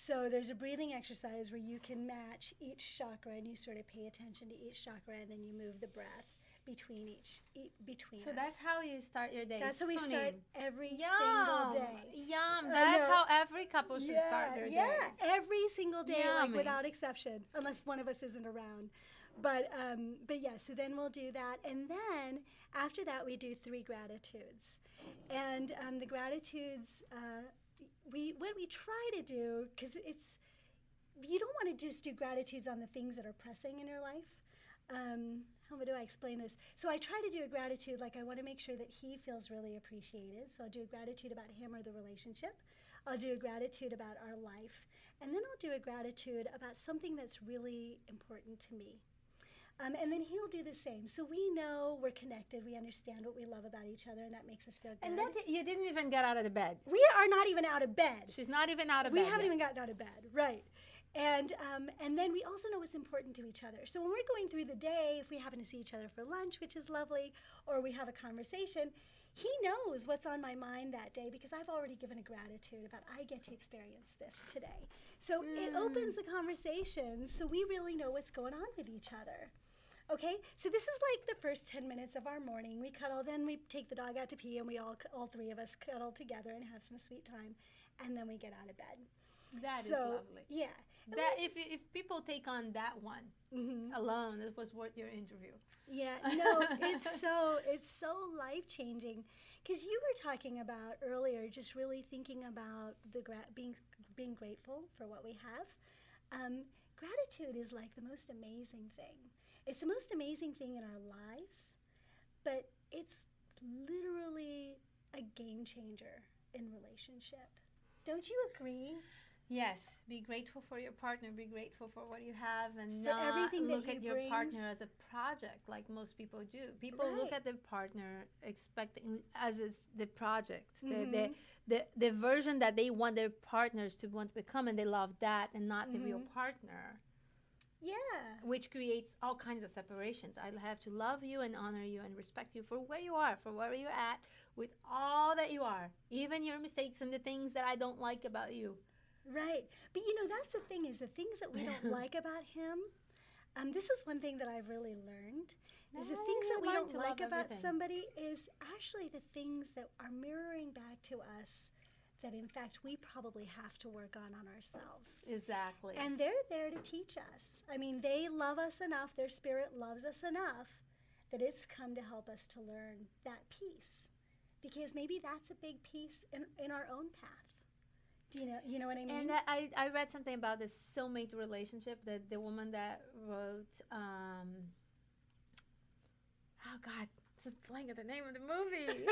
So there's a breathing exercise where you can match each chakra, and you sort of pay attention to each chakra, and then you move the breath between So us. that's how you start your day. That's how we start every Yum. single day. Yum. That's how every couple should start their Yeah, days. every single day, like Yummy. without exception, unless one of us isn't around. But yeah, so then we'll do that, and then after that we do 3 gratitudes, and the gratitudes what we try to do, because you don't want to just do gratitudes on the things that are pressing in your life. How do I explain this? So I try to do a gratitude, like I want to make sure that he feels really appreciated. So I'll do a gratitude about him or the relationship. I'll do a gratitude about our life. And then I'll do a gratitude about something that's really important to me. And then he'll do the same. So we know we're connected. We understand what we love about each other, and that makes us feel good. And that's it. You didn't even get out of the bed. We are not even out of bed. She's not even out of bed. We haven't yet. even gotten out of bed, right. And then we also know what's important to each other. So when we're going through the day, if we happen to see each other for lunch, which is lovely, or we have a conversation, he knows what's on my mind that day because I've already given a gratitude about I get to experience this today. So it opens the conversation so we really know what's going on with each other. Okay, so this is like the first 10 minutes of our morning. We cuddle, then we take the dog out to pee, and we all 3 of us cuddle together and have some sweet time, and then we get out of bed. That is lovely. Yeah. That if people take on that one alone, it was worth your interview. Yeah, no, it's so life-changing, because you were talking about earlier, just really thinking about being grateful for what we have. Gratitude is like the most amazing thing. It's the most amazing thing in our lives, but it's literally a game changer in relationship. Don't you agree? Yes, be grateful for your partner, be grateful for what you have, and For not everything that look he at your brings. partner as a project like most people do. People look Right. at their partner expecting as is the project, the version that they want their partners to want to become, and they love that and not the real partner. Yeah. Which creates all kinds of separations. I have to love you and honor you and respect you for where you are, for where you're at, with all that you are, even your mistakes and the things that I don't like about you. Right. But that's the thing, is the things that we don't like about him. This is one thing that I've really learned, is the things that we learn don't to like love about everything. somebody is actually the things that are mirroring back to us that in fact we probably have to work on ourselves. Exactly. And they're there to teach us. I mean, they love us enough, their spirit loves us enough, that it's come to help us to learn that piece. Because maybe that's a big piece in our own path. Do you know what I mean? And I read something about this soulmate relationship, that the woman that wrote, oh God, it's a blank of the name of the movie.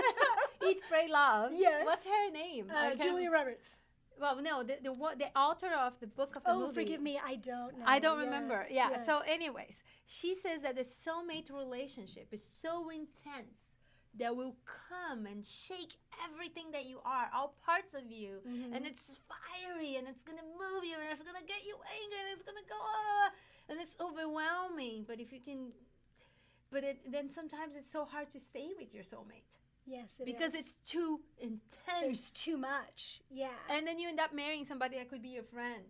Eat, Pray, Love. Yes. What's her name? Julia Roberts. Well, no, the author of the book of the movie. Oh, forgive me, I don't know. I don't remember. Yeah. So anyways, she says that the soulmate relationship is so intense that will come and shake everything that you are, all parts of you. And it's fiery, and it's going to move you, and it's going to get you angry, and it's going to go, and it's overwhelming. But if you can, then sometimes it's so hard to stay with your soulmate. Yes, because it's too intense. There's too much. Yeah. And then you end up marrying somebody that could be your friend.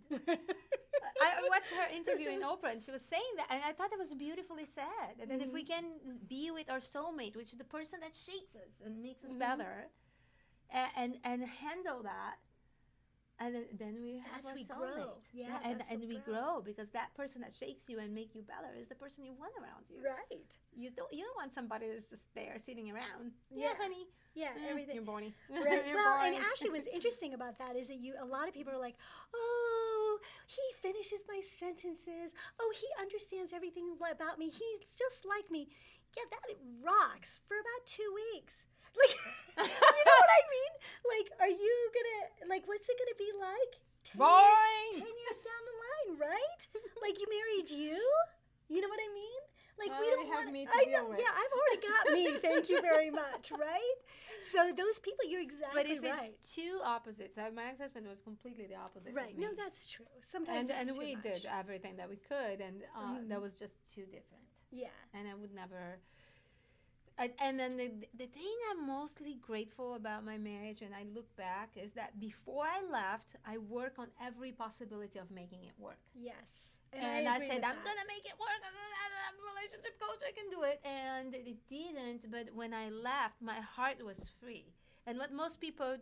I watched her interview in Oprah, and she was saying that, and I thought it was beautifally said. And then if we can be with our soulmate, which is the person that shakes us and makes us better, and handle that, and then we have our soulmate. Grow. Yeah, and we grow, because that person that shakes you and make you better is the person you want around you. Right. You don't want somebody who's just there sitting around. Yeah. Yeah, honey. Yeah, everything. You're boring. Right. You're Well, boring. and actually what's interesting about that is that a lot of people are like, oh, he finishes my sentences. Oh, he understands everything about me. He's just like me. Yeah, that rocks for about 2 weeks. Like, you know what I mean? Like, are you what's it gonna be like? 10 Boring. 10 years down the line, right? Like, you married you? You know what I mean? Like, we don't have want me to I deal know, with. yeah, I've already got me. Thank you very much, right? So those people, you're exactly But if right. it's two opposites, my ex-husband was completely the opposite. Right. Of me. No, that's true. Sometimes and it's too we much. did everything that we could, and that was just too different. Yeah. And I would never. And then the thing I'm mostly grateful about my marriage when I look back is that before I left, I worked on every possibility of making it work. Yes. And I said, I'm going to make it work. I'm a relationship coach. I can do it. And it didn't. But when I left, my heart was free. And what most people,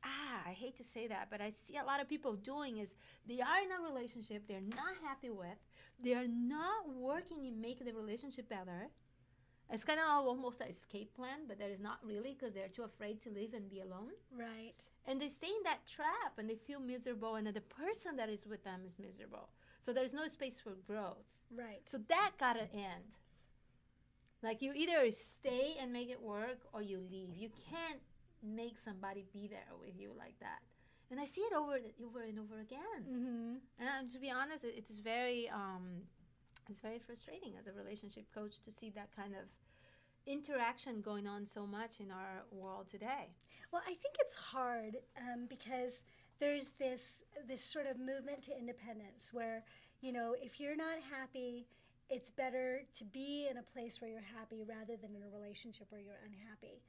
I hate to say that, but I see a lot of people doing is they are in a relationship they're not happy with. They're not working in making the relationship better. It's kind of almost an escape plan, but that is not really because they're too afraid to leave and be alone. Right. And they stay in that trap and they feel miserable, and the person that is with them is miserable. So there's no space for growth. Right. So that got to end. Like you either stay and make it work or you leave. You can't make somebody be there with you like that. And I see it over and over again. Mm-hmm. And to be honest, it is very frustrating as a relationship coach to see that kind of interaction going on so much in our world today. Well, I think it's hard because there's this sort of movement to independence where, you know, if you're not happy, it's better to be in a place where you're happy rather than in a relationship where you're unhappy.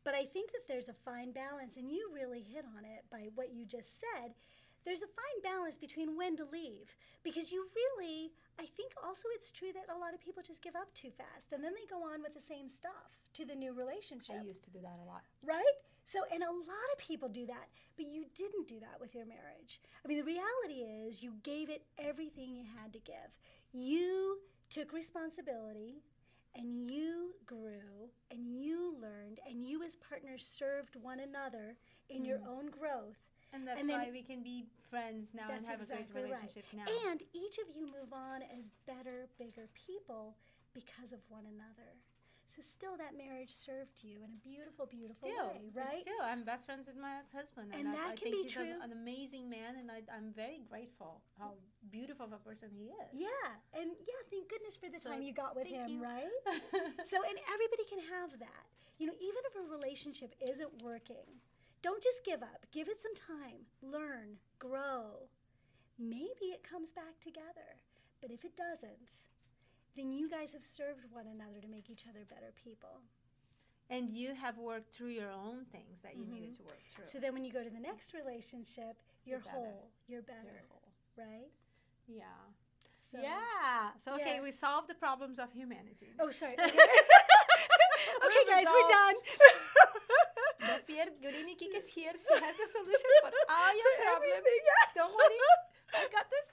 But I think that there's a fine balance, and you really hit on it by what you just said. There's a fine balance between when to leave, because you really, I think also it's true that a lot of people just give up too fast, and then they go on with the same stuff to the new relationship. I used to do that a lot. Right? So, and a lot of people do that, but you didn't do that with your marriage. I mean, the reality is you gave it everything you had to give. You took responsibility, and you grew, and you learned, and you as partners served one another in your own growth. And that's why we can be friends now and have a great relationship now. And each of you move on as better, bigger people because of one another. So still that marriage served you in a beautiful, beautiful way, right? Still, I'm best friends with my ex-husband. And that can be true. He's an amazing man, and I'm very grateful how beautiful of a person he is. Yeah, and thank goodness for the time you got with him, right? So, and everybody can have that. You know, even if a relationship isn't working, don't just give up. Give it some time. Learn, grow. Maybe it comes back together. But if it doesn't, then you guys have served one another to make each other better people. And you have worked through your own things that you needed to work through. So then when you go to the next relationship, you're whole. You're better. You're whole. Right? Yeah. So, okay, we solved the problems of humanity. Oh, sorry. Okay, guys, we're done. The fear, Gurini Kika is here. She has the solution for all your problems. Don't worry. I got this.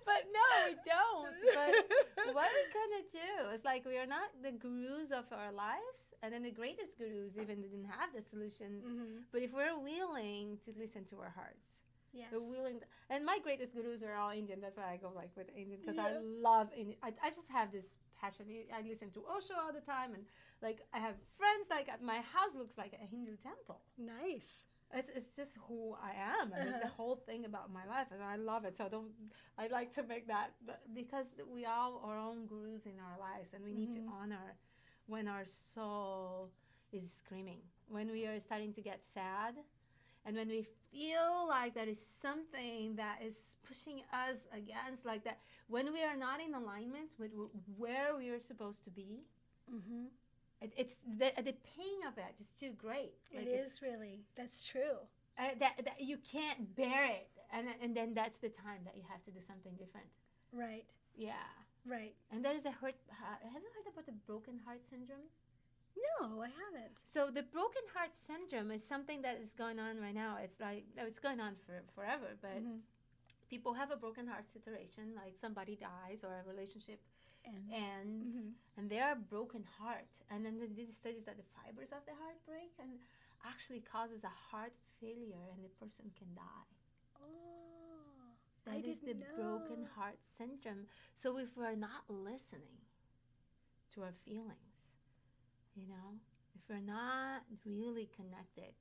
But no, we don't. But what we're going to do is like we are not the gurus of our lives. And then the greatest gurus even didn't have the solutions. But if we're willing to listen to our hearts. Yes. We're willing and my greatest gurus are all Indian. That's why I go like with Indian because I love Indian. I just have this passion. I listen to Osho all the time, and like I have friends. Like my house looks like a Hindu temple. Nice. It's just who I am, and it's the whole thing about my life, and I love it. So I like to make that because we all are our own gurus in our lives, and we need to honor when our soul is screaming, when we are starting to get sad, and when we feel like there is something that is pushing us against, like that, when we are not in alignment with where we are supposed to be. It's the pain of it is too great. Like it is really. That's true. That you can't bear it, and then that's the time that you have to do something different. Right. Yeah. Right. And there is a hurt. Have you heard about the broken heart syndrome? No, I haven't. So the broken heart syndrome is something that is going on right now. It's like it's going on forever, but people have a broken heart situation, like somebody dies or a relationship ends, and they are broken heart. And then they did studies that the fibers of the heart break and actually causes a heart failure, and the person can die. Oh, that is the broken heart syndrome. So if we're not listening to our feelings, you know, if we're not really connected,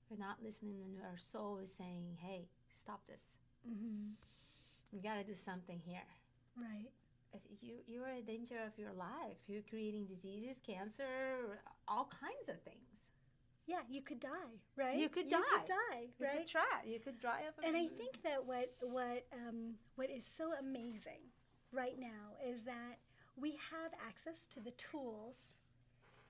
we're not listening when our soul is saying, hey, stop this. You got to do something here. Right. You are in danger of your life. You're creating diseases, cancer, all kinds of things. Yeah, you could die, right? You could die. Right? It's a trap. You could die of it. And I think that what is so amazing right now is that we have access to the tools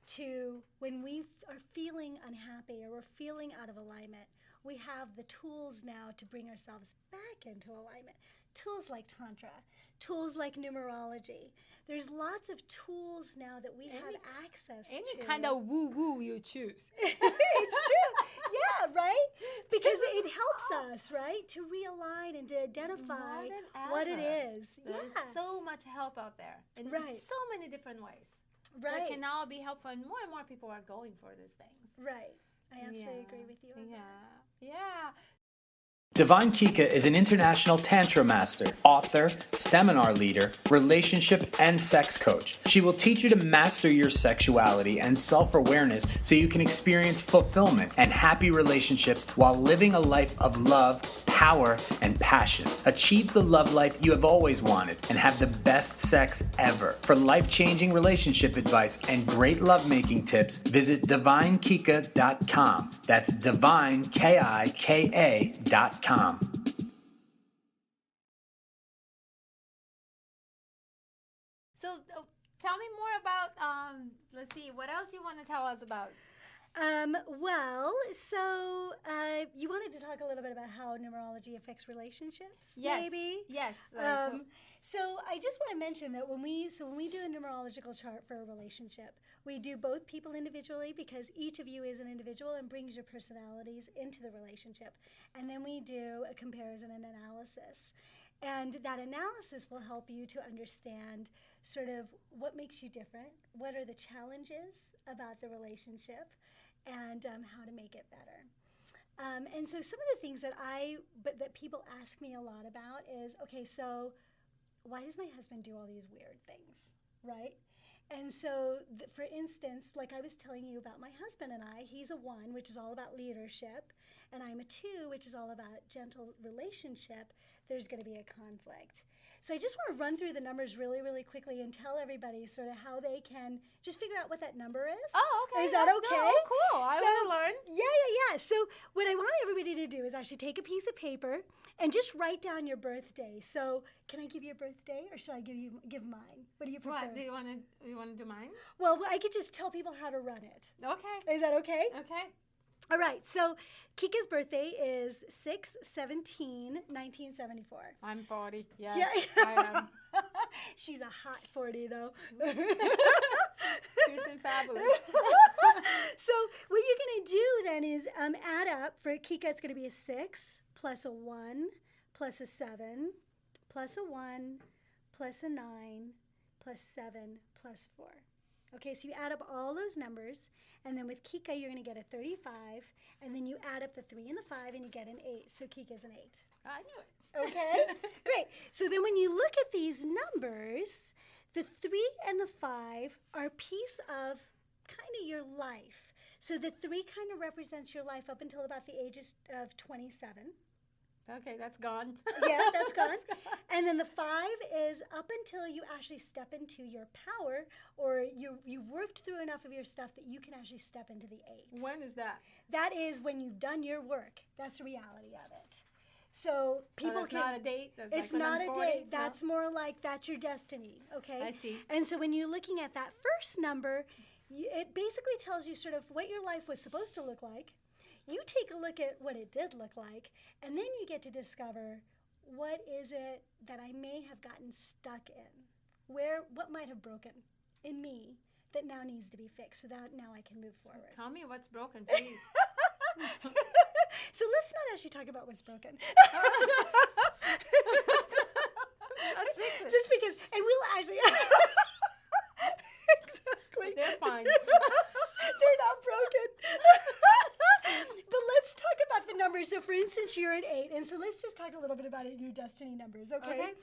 to, when we are feeling unhappy or we're feeling out of alignment, we have the tools now to bring ourselves back into alignment. Tools like Tantra, tools like Numerology. There's lots of tools now that we have access to. Any kind of woo-woo you choose. It's true. Yeah, right? Because it helps us, right, to realign and to identify what it is. There's so much help out there in so many different ways. Right. That can all be helpful, and more people are going for these things. Right. I absolutely agree with you on that. Yeah. Divine Kika is an international Tantra master, author, seminar leader, relationship, and sex coach. She will teach you to master your sexuality and self-awareness so you can experience fulfillment and happy relationships while living a life of love, power, and passion. Achieve the love life you have always wanted and have the best sex ever. For life-changing relationship advice and great lovemaking tips, visit divinekika.com. That's divine, Kika.com. So tell me more about, let's see, what else you want to tell us about? You wanted to talk a little bit about how numerology affects relationships, Yes. maybe? Yes. So I just want to mention that when we do a numerological chart for a relationship, we do both people individually because each of you is an individual and brings your personalities into the relationship. And then we do a comparison and analysis. And that analysis will help you to understand sort of what makes you different, what are the challenges about the relationship, and how to make it better. And so some of the things that people ask me a lot about is, okay, so why does my husband do all these weird things, right? And so, for instance, like I was telling you about my husband and I, he's a 1, which is all about leadership, and I'm a 2, which is all about gentle relationship. There's going to be a conflict. So I just want to run through the numbers really, really quickly and tell everybody sort of how they can just figure out what that number is. Oh, okay. Is that okay? Oh, cool. I want to learn. Yeah. So what I want everybody to do is actually take a piece of paper and just write down your birthday. So can I give you a birthday, or should I give mine? What do you prefer? What, do you want to do mine? Well, I could just tell people how to run it. Okay. Is that okay? Okay. All right, so Kika's birthday is 6/17/1974. I'm 40. Yes, Yeah. I am. She's a hot 40, though. Fierce and fabulous. So what you're going to do then is add up. For Kika, it's going to be a 6 plus a 1 plus a 7 plus a 1 plus a 9 plus 7 plus 4. Okay, so you add up all those numbers, and then with Kika, you're going to get a 35, and then you add up the 3 and the 5, and you get an 8. So Kika's an 8. I knew it. Okay, great. So then when you look at these numbers, the 3 and the 5 are a piece of kind of your life. So the 3 kind of represents your life up until about the ages of 27. Okay, that's gone. Yeah, that's gone. And then the 5 is up until you actually step into your power, or you've worked through enough of your stuff that you can actually step into the 8. When is that? That is when you've done your work. That's the reality of it. So people that's not a date? That's it's like not when a I'm 40? date. That's more like that's your destiny, okay? I see. And so when you're looking at that first number, it basically tells you sort of what your life was supposed to look like. You take a look at what it did look like, and then you get to discover what is it that I may have gotten stuck in, what might have broken in me that now needs to be fixed so that now I can move forward. Tell me what's broken, please. So let's not actually talk about what's broken. Let's fix it. Just because, and we'll actually... Exactly. They're fine. They're not broken. But let's talk about the numbers. So for instance, you're at 8, and so let's just talk a little bit about your destiny numbers, okay?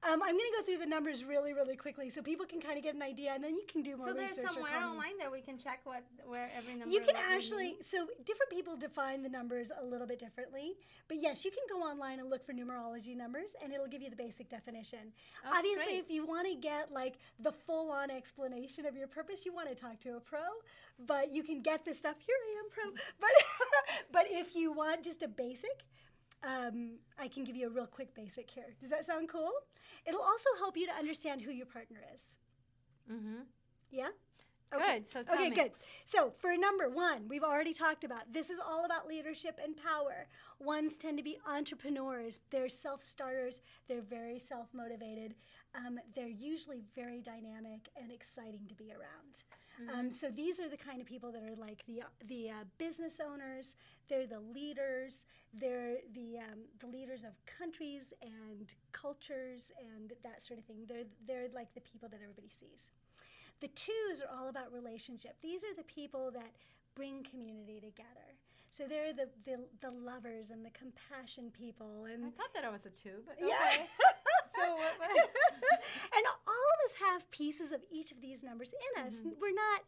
I'm going to go through the numbers really, really quickly so people can kind of get an idea, and then you can do more research. So there's somewhere or online that we can check where every number you can what we actually, need? so different people define the numbers a little bit differently, but yes, you can go online and look for numerology numbers, and it'll give you the basic definition. Oh, Obviously, great. if you want to get like the full-on explanation of your purpose, you want to talk to a pro, but you can get this stuff. Here I am, pro. But if you want just a basic, I can give you a real quick basic here. Does that sound cool? It'll also help you to understand who your partner is. Mm-hmm. Yeah? Good. So tell Okay, me. good. So for number 1, we've already talked about, this is all about leadership and power. Ones tend to be entrepreneurs. They're self-starters. They're very self-motivated. They're usually very dynamic and exciting to be around. So these are the kind of people that are like the business owners. They're the leaders. They're the leaders of countries and cultures and that sort of thing. They're like the people that everybody sees. The 2s are all about relationship. These are the people that bring community together. So they're the lovers and the compassion people. And I thought that I was a 2, but yeah. okay. So what? And all of us have pieces of each of these numbers in us. We're not,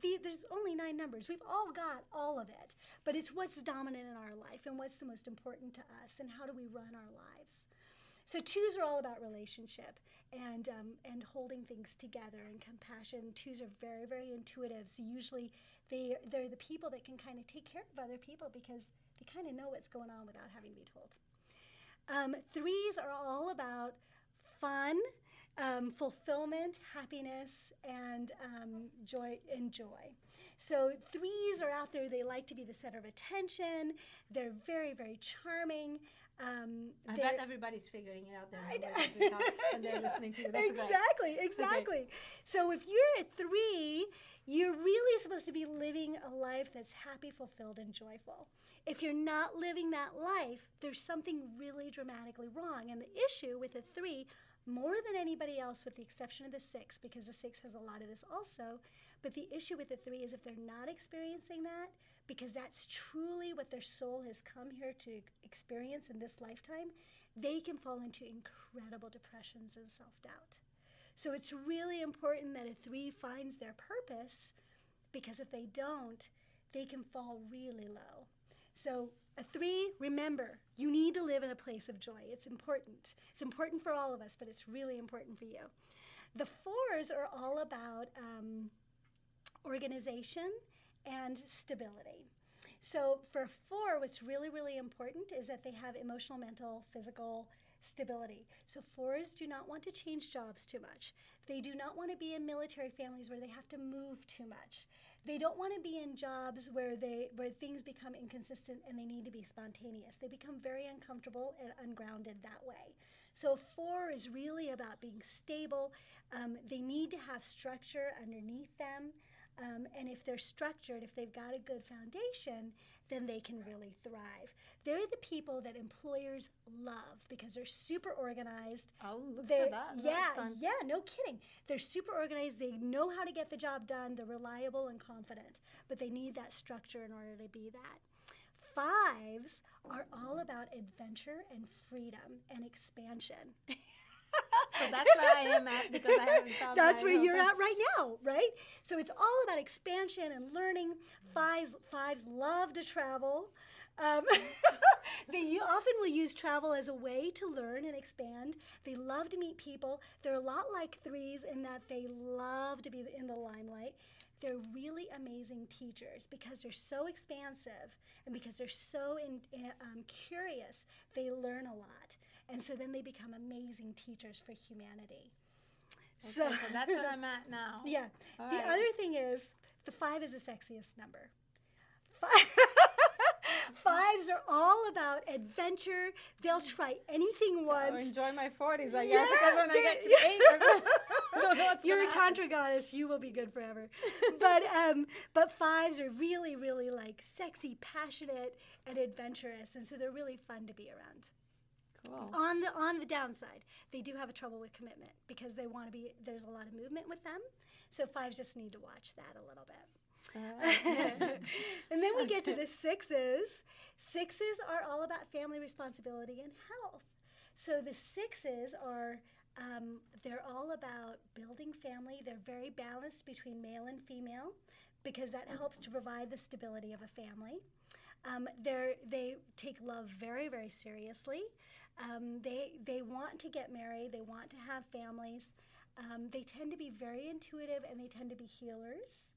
there's only 9 numbers. We've all got all of it. But it's what's dominant in our life and what's the most important to us and how do we run our lives. So 2s are all about relationship and holding things together and compassion. 2s are very, very intuitive. So usually they're the people that can kind of take care of other people because they kind of know what's going on without having to be told. 3s are all about fun, fulfillment, happiness, and joy. So 3s are out there. They like to be the center of attention. They're very, very charming. I bet everybody's figuring it out there when they're listening to you. That's Exactly. Okay. So if you're a 3, you're really supposed to be living a life that's happy, fulfilled, and joyful. If you're not living that life, there's something really dramatically wrong. And the issue with a 3, more than anybody else with the exception of the 6, because the 6 has a lot of this also, but the issue with the 3 is if they're not experiencing that, because that's truly what their soul has come here to experience in this lifetime, they can fall into incredible depressions and self-doubt. So it's really important that a 3 finds their purpose, because if they don't, they can fall really low. So a 3, remember, you need to live in a place of joy. It's important. It's important for all of us, but it's really important for you. The 4s are all about organization and stability. So for 4, what's really, really important is that they have emotional, mental, physical stability. So 4s do not want to change jobs too much. They do not want to be in military families where they have to move too much. They don't want to be in jobs where things become inconsistent and they need to be spontaneous. They become very uncomfortable and ungrounded that way. So 4 is really about being stable. They need to have structure underneath them. And if they're structured, if they've got a good foundation, then they can really thrive. They're the people that employers love because they're super organized. Oh, look at that. Yeah, no kidding. They're super organized. They know how to get the job done. They're reliable and confident, but they need that structure in order to be that. 5s are all about adventure and freedom and expansion. So that's where I am at because I haven't found That's where you're at right now, right? So it's all about expansion and learning. 5s love to travel. They often will use travel as a way to learn and expand. They love to meet people. They're a lot like 3s in that they love to be in the limelight. They're really amazing teachers because they're so expansive and because they're so curious. They learn a lot. And so then they become amazing teachers for humanity. Okay, so that's what I'm at now. Yeah. All the right. other thing is, the 5 is the sexiest number. 5s are all about adventure. They'll try anything once. I'll enjoy my 40s, I guess, Yeah, because when I get to 8, I don't know what's you're a gonna happen. Tantra goddess. You will be good forever. But 5s are really, really like sexy, passionate, and adventurous, and so they're really fun to be around. Cool. On the downside, they do have a trouble with commitment because they want to be. There's a lot of movement with them, so 5s just need to watch that a little bit. And then we get to the 6s. 6s are all about family responsibility and health. So the 6s are, they're all about building family. They're very balanced between male and female because that helps to provide the stability of a family. They take love very, very seriously. They want to get married. They want to have families. They tend to be very intuitive and they tend to be healers.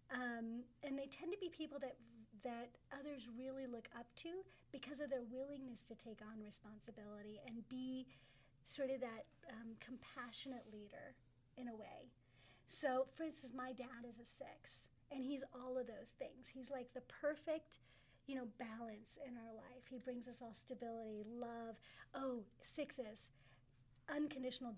And they tend to be people that others really look up to because of their willingness to take on responsibility and be sort of that compassionate leader in a way. So, for instance, my dad is a 6, and he's all of those things. He's like the perfect, balance in our life. He brings us all stability, love. Oh, 6s, unconditional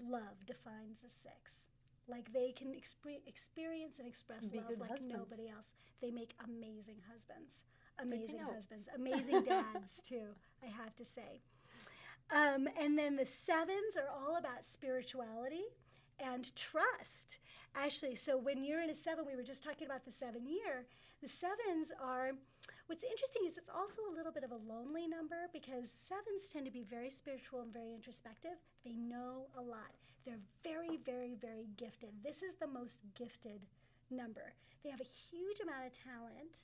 love defines a 6. Like, they can experience and express love like husbands. Nobody else. They make amazing husbands. Amazing dads, too, I have to say. And then the 7s are all about spirituality and trust. Actually, so when you're in a 7, we were just talking about the 7 year, the 7s are, what's interesting is it's also a little bit of a lonely number, because 7s tend to be very spiritual and very introspective. They know a lot. They're very, very, very gifted. This is the most gifted number. They have a huge amount of talent,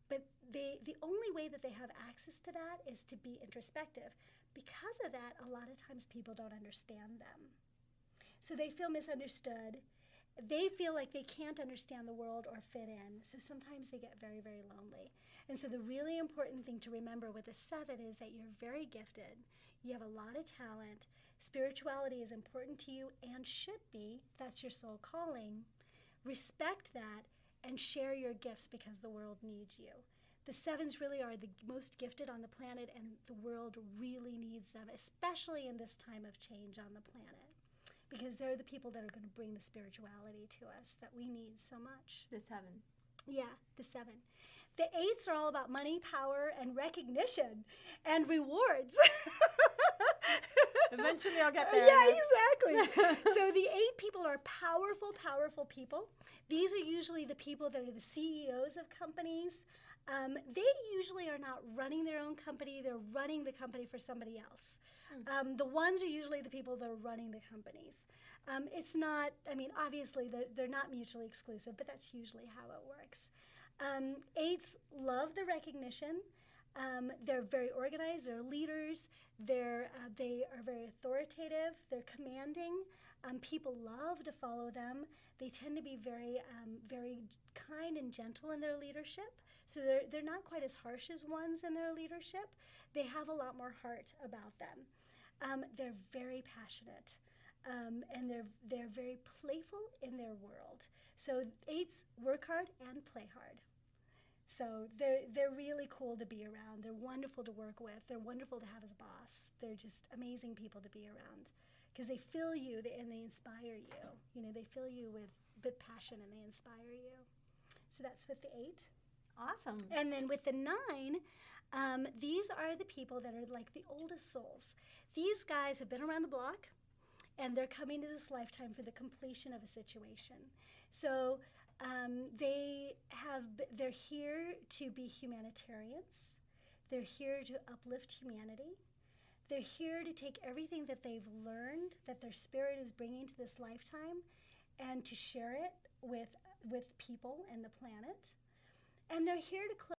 but the only way that they have access to that is to be introspective. Because of that, a lot of times people don't understand them. So they feel misunderstood. They feel like they can't understand the world or fit in. So sometimes they get very, very lonely. And so the really important thing to remember with a 7 is that you're very gifted. You have a lot of talent. Spirituality is important to you and should be. That's your soul calling. Respect that and share your gifts, because the world needs you. The 7s really are the most gifted on the planet, and the world really needs them, especially in this time of change on the planet, because they're the people that are going to bring the spirituality to us that we need so much. The 7. Yeah, the 7. The 8s are all about money, power, and recognition, and rewards. Eventually I'll get there. Yeah, exactly. So the 8 people are powerful, powerful people. These are usually the people that are the CEOs of companies. They usually are not running their own company. They're running the company for somebody else. The 1s are usually the people that are running the companies. It's not, obviously they're not mutually exclusive, but that's usually how it works. 8s love the recognition. They're very organized. They're leaders. They are very authoritative. They're commanding. People love to follow them. They tend to be very, very kind and gentle in their leadership. So they're not quite as harsh as 1s in their leadership. They have a lot more heart about them. They're very passionate, and they're very playful in their world. So 8s work hard and play hard. So they're really cool to be around. They're wonderful to work with. They're wonderful to have as a boss. They're just amazing people to be around, because they fill you and they inspire you. They fill you with passion and they inspire you. So that's with the 8. Awesome. And then with the 9, these are the people that are like the oldest souls. These guys have been around the block, and they're coming to this lifetime for the completion of a situation. So they're here to be humanitarians. They're here to uplift humanity. They're here to take everything that they've learned, that their spirit is bringing to this lifetime, and to share it with people and the planet. And they're here to close